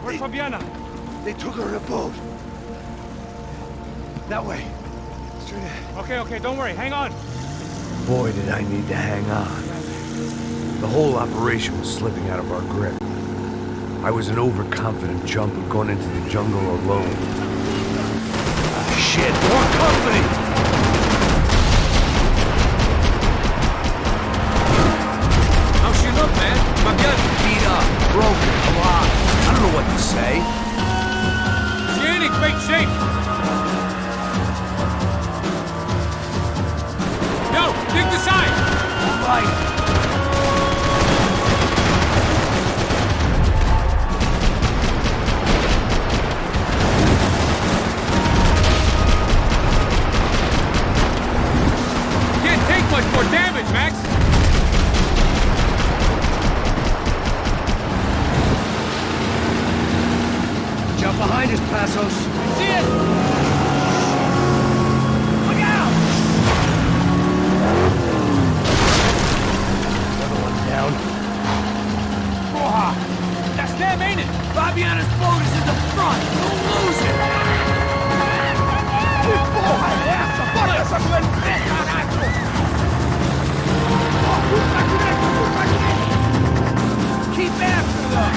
Where's Fabiana? They took her in a boat. That way. Straight ahead. Okay, don't worry. Hang on. Boy, did I need to hang on. The whole operation was slipping out of our grip. I was an overconfident chump who'd gone into the jungle alone. Ah, shit, more company! How's she look, man? Fabiana beat up, broken, alive. I don't know what to say. She ain't in great shape. No, dig the side. All right. Much more damage, Max! Jump behind us, Passos. See it! Look out! Another one down. Roja! That's them, ain't it? Fabiana's boat is in the front! Don't lose it! Keep after them!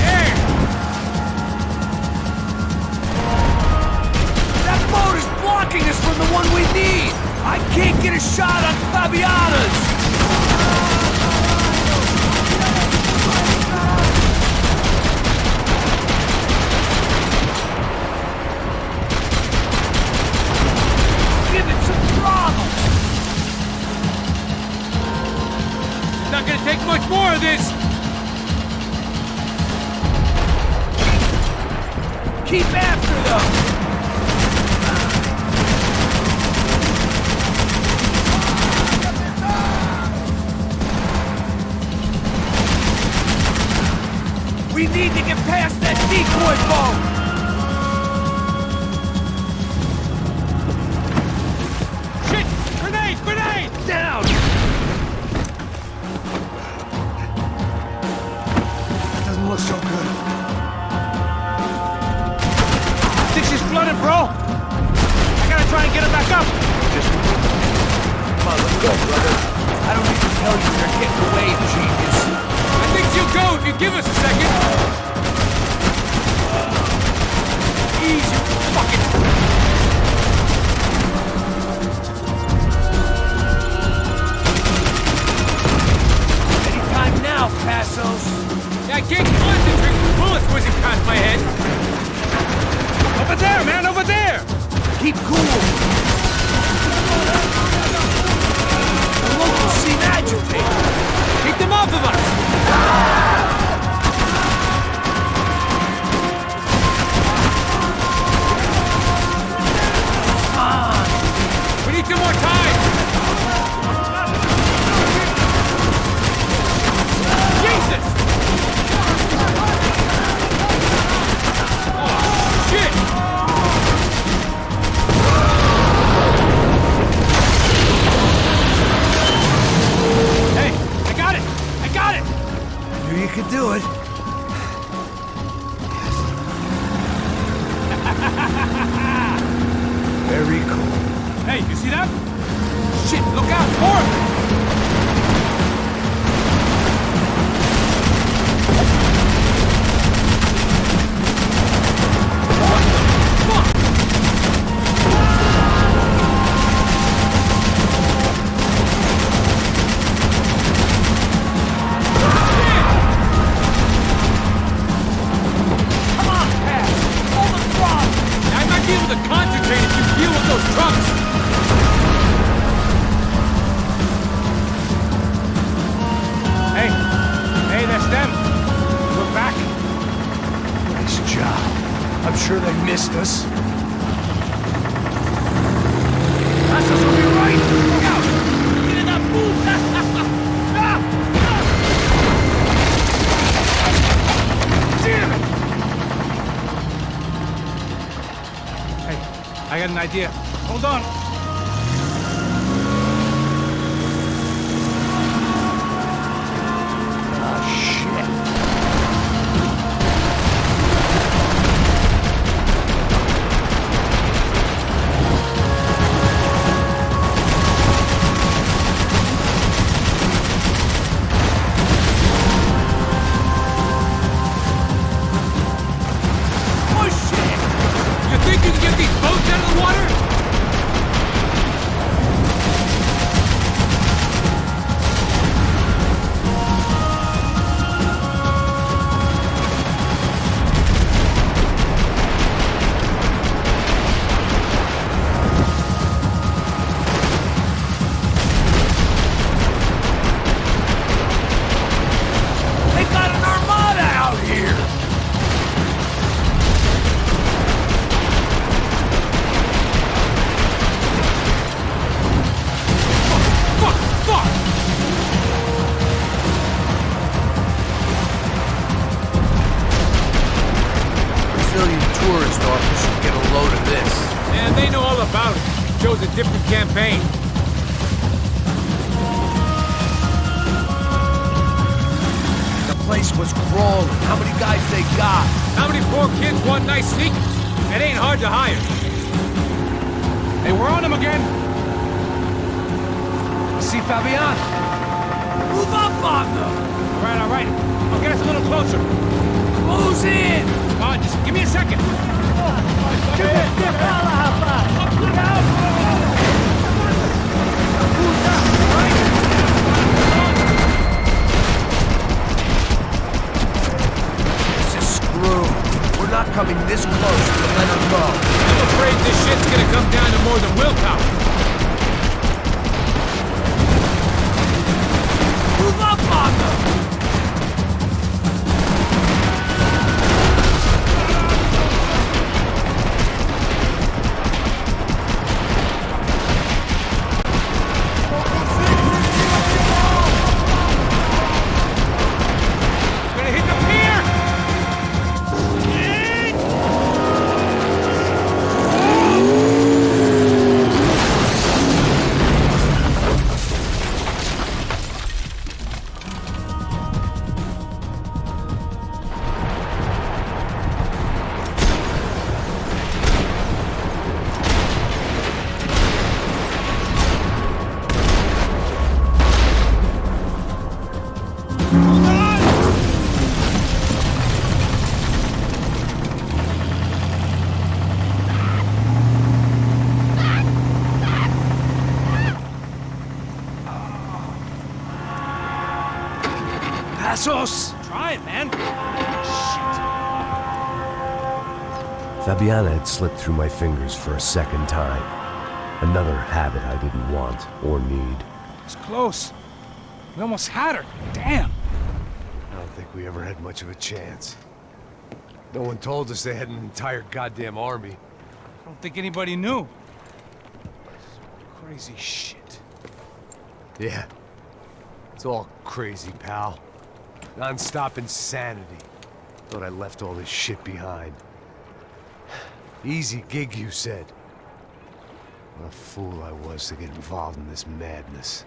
Hey! That boat is blocking us from the one we need! I can't get a shot on Fabiana's! Not gonna take much more of this! Keep after them! We need to get past that decoy boat! Shit! Grenade! Down! Doesn't look so good. Think she's flooded, bro? I gotta try and get her back up! Come on, let's go, brother. I don't need to tell you you're getting away, genius. I think she'll go if you give us a second. Easy, fucking... Anytime now, Passos. Yeah, I can't concentrate with bullets whizzing past my head. Over there, man, over there! Keep cool. The locals seem agitated. Keep them off of us! Come on. We need some more time! Jesus! Oh, shit! Hey, I got it! I got it! Knew you could do it. Very cool. Hey, you see that? Shit, look out! More! I'm sure they missed us. That's us on your right! Look out! Get in that boot! Damn it! Hey, I got an idea. Hold on. about it. Chose a different campaign. The place was crawling. How many guys they got? How many poor kids want nice sneakers? It ain't hard to hire. Hey, we're on them again. See Fabian? Move up on them! All right. I'll get us a little closer. Close in! Come on, just give me a second. This is screwed. We're not coming this close to let them go. I'm afraid this shit's gonna come down to more than willpower. Move up on them! Gonna hit the pier! Passos! Try it, man. Fabiana had slipped through my fingers for a second time. Another habit I didn't want or need. It's close. We almost had her. Damn. I don't think we ever had much of a chance. No one told us they had an entire goddamn army. I don't think anybody knew. Crazy shit. Yeah. It's all crazy, pal. Non-stop insanity. Thought I left all this shit behind. Easy gig, you said. What a fool I was to get involved in this madness.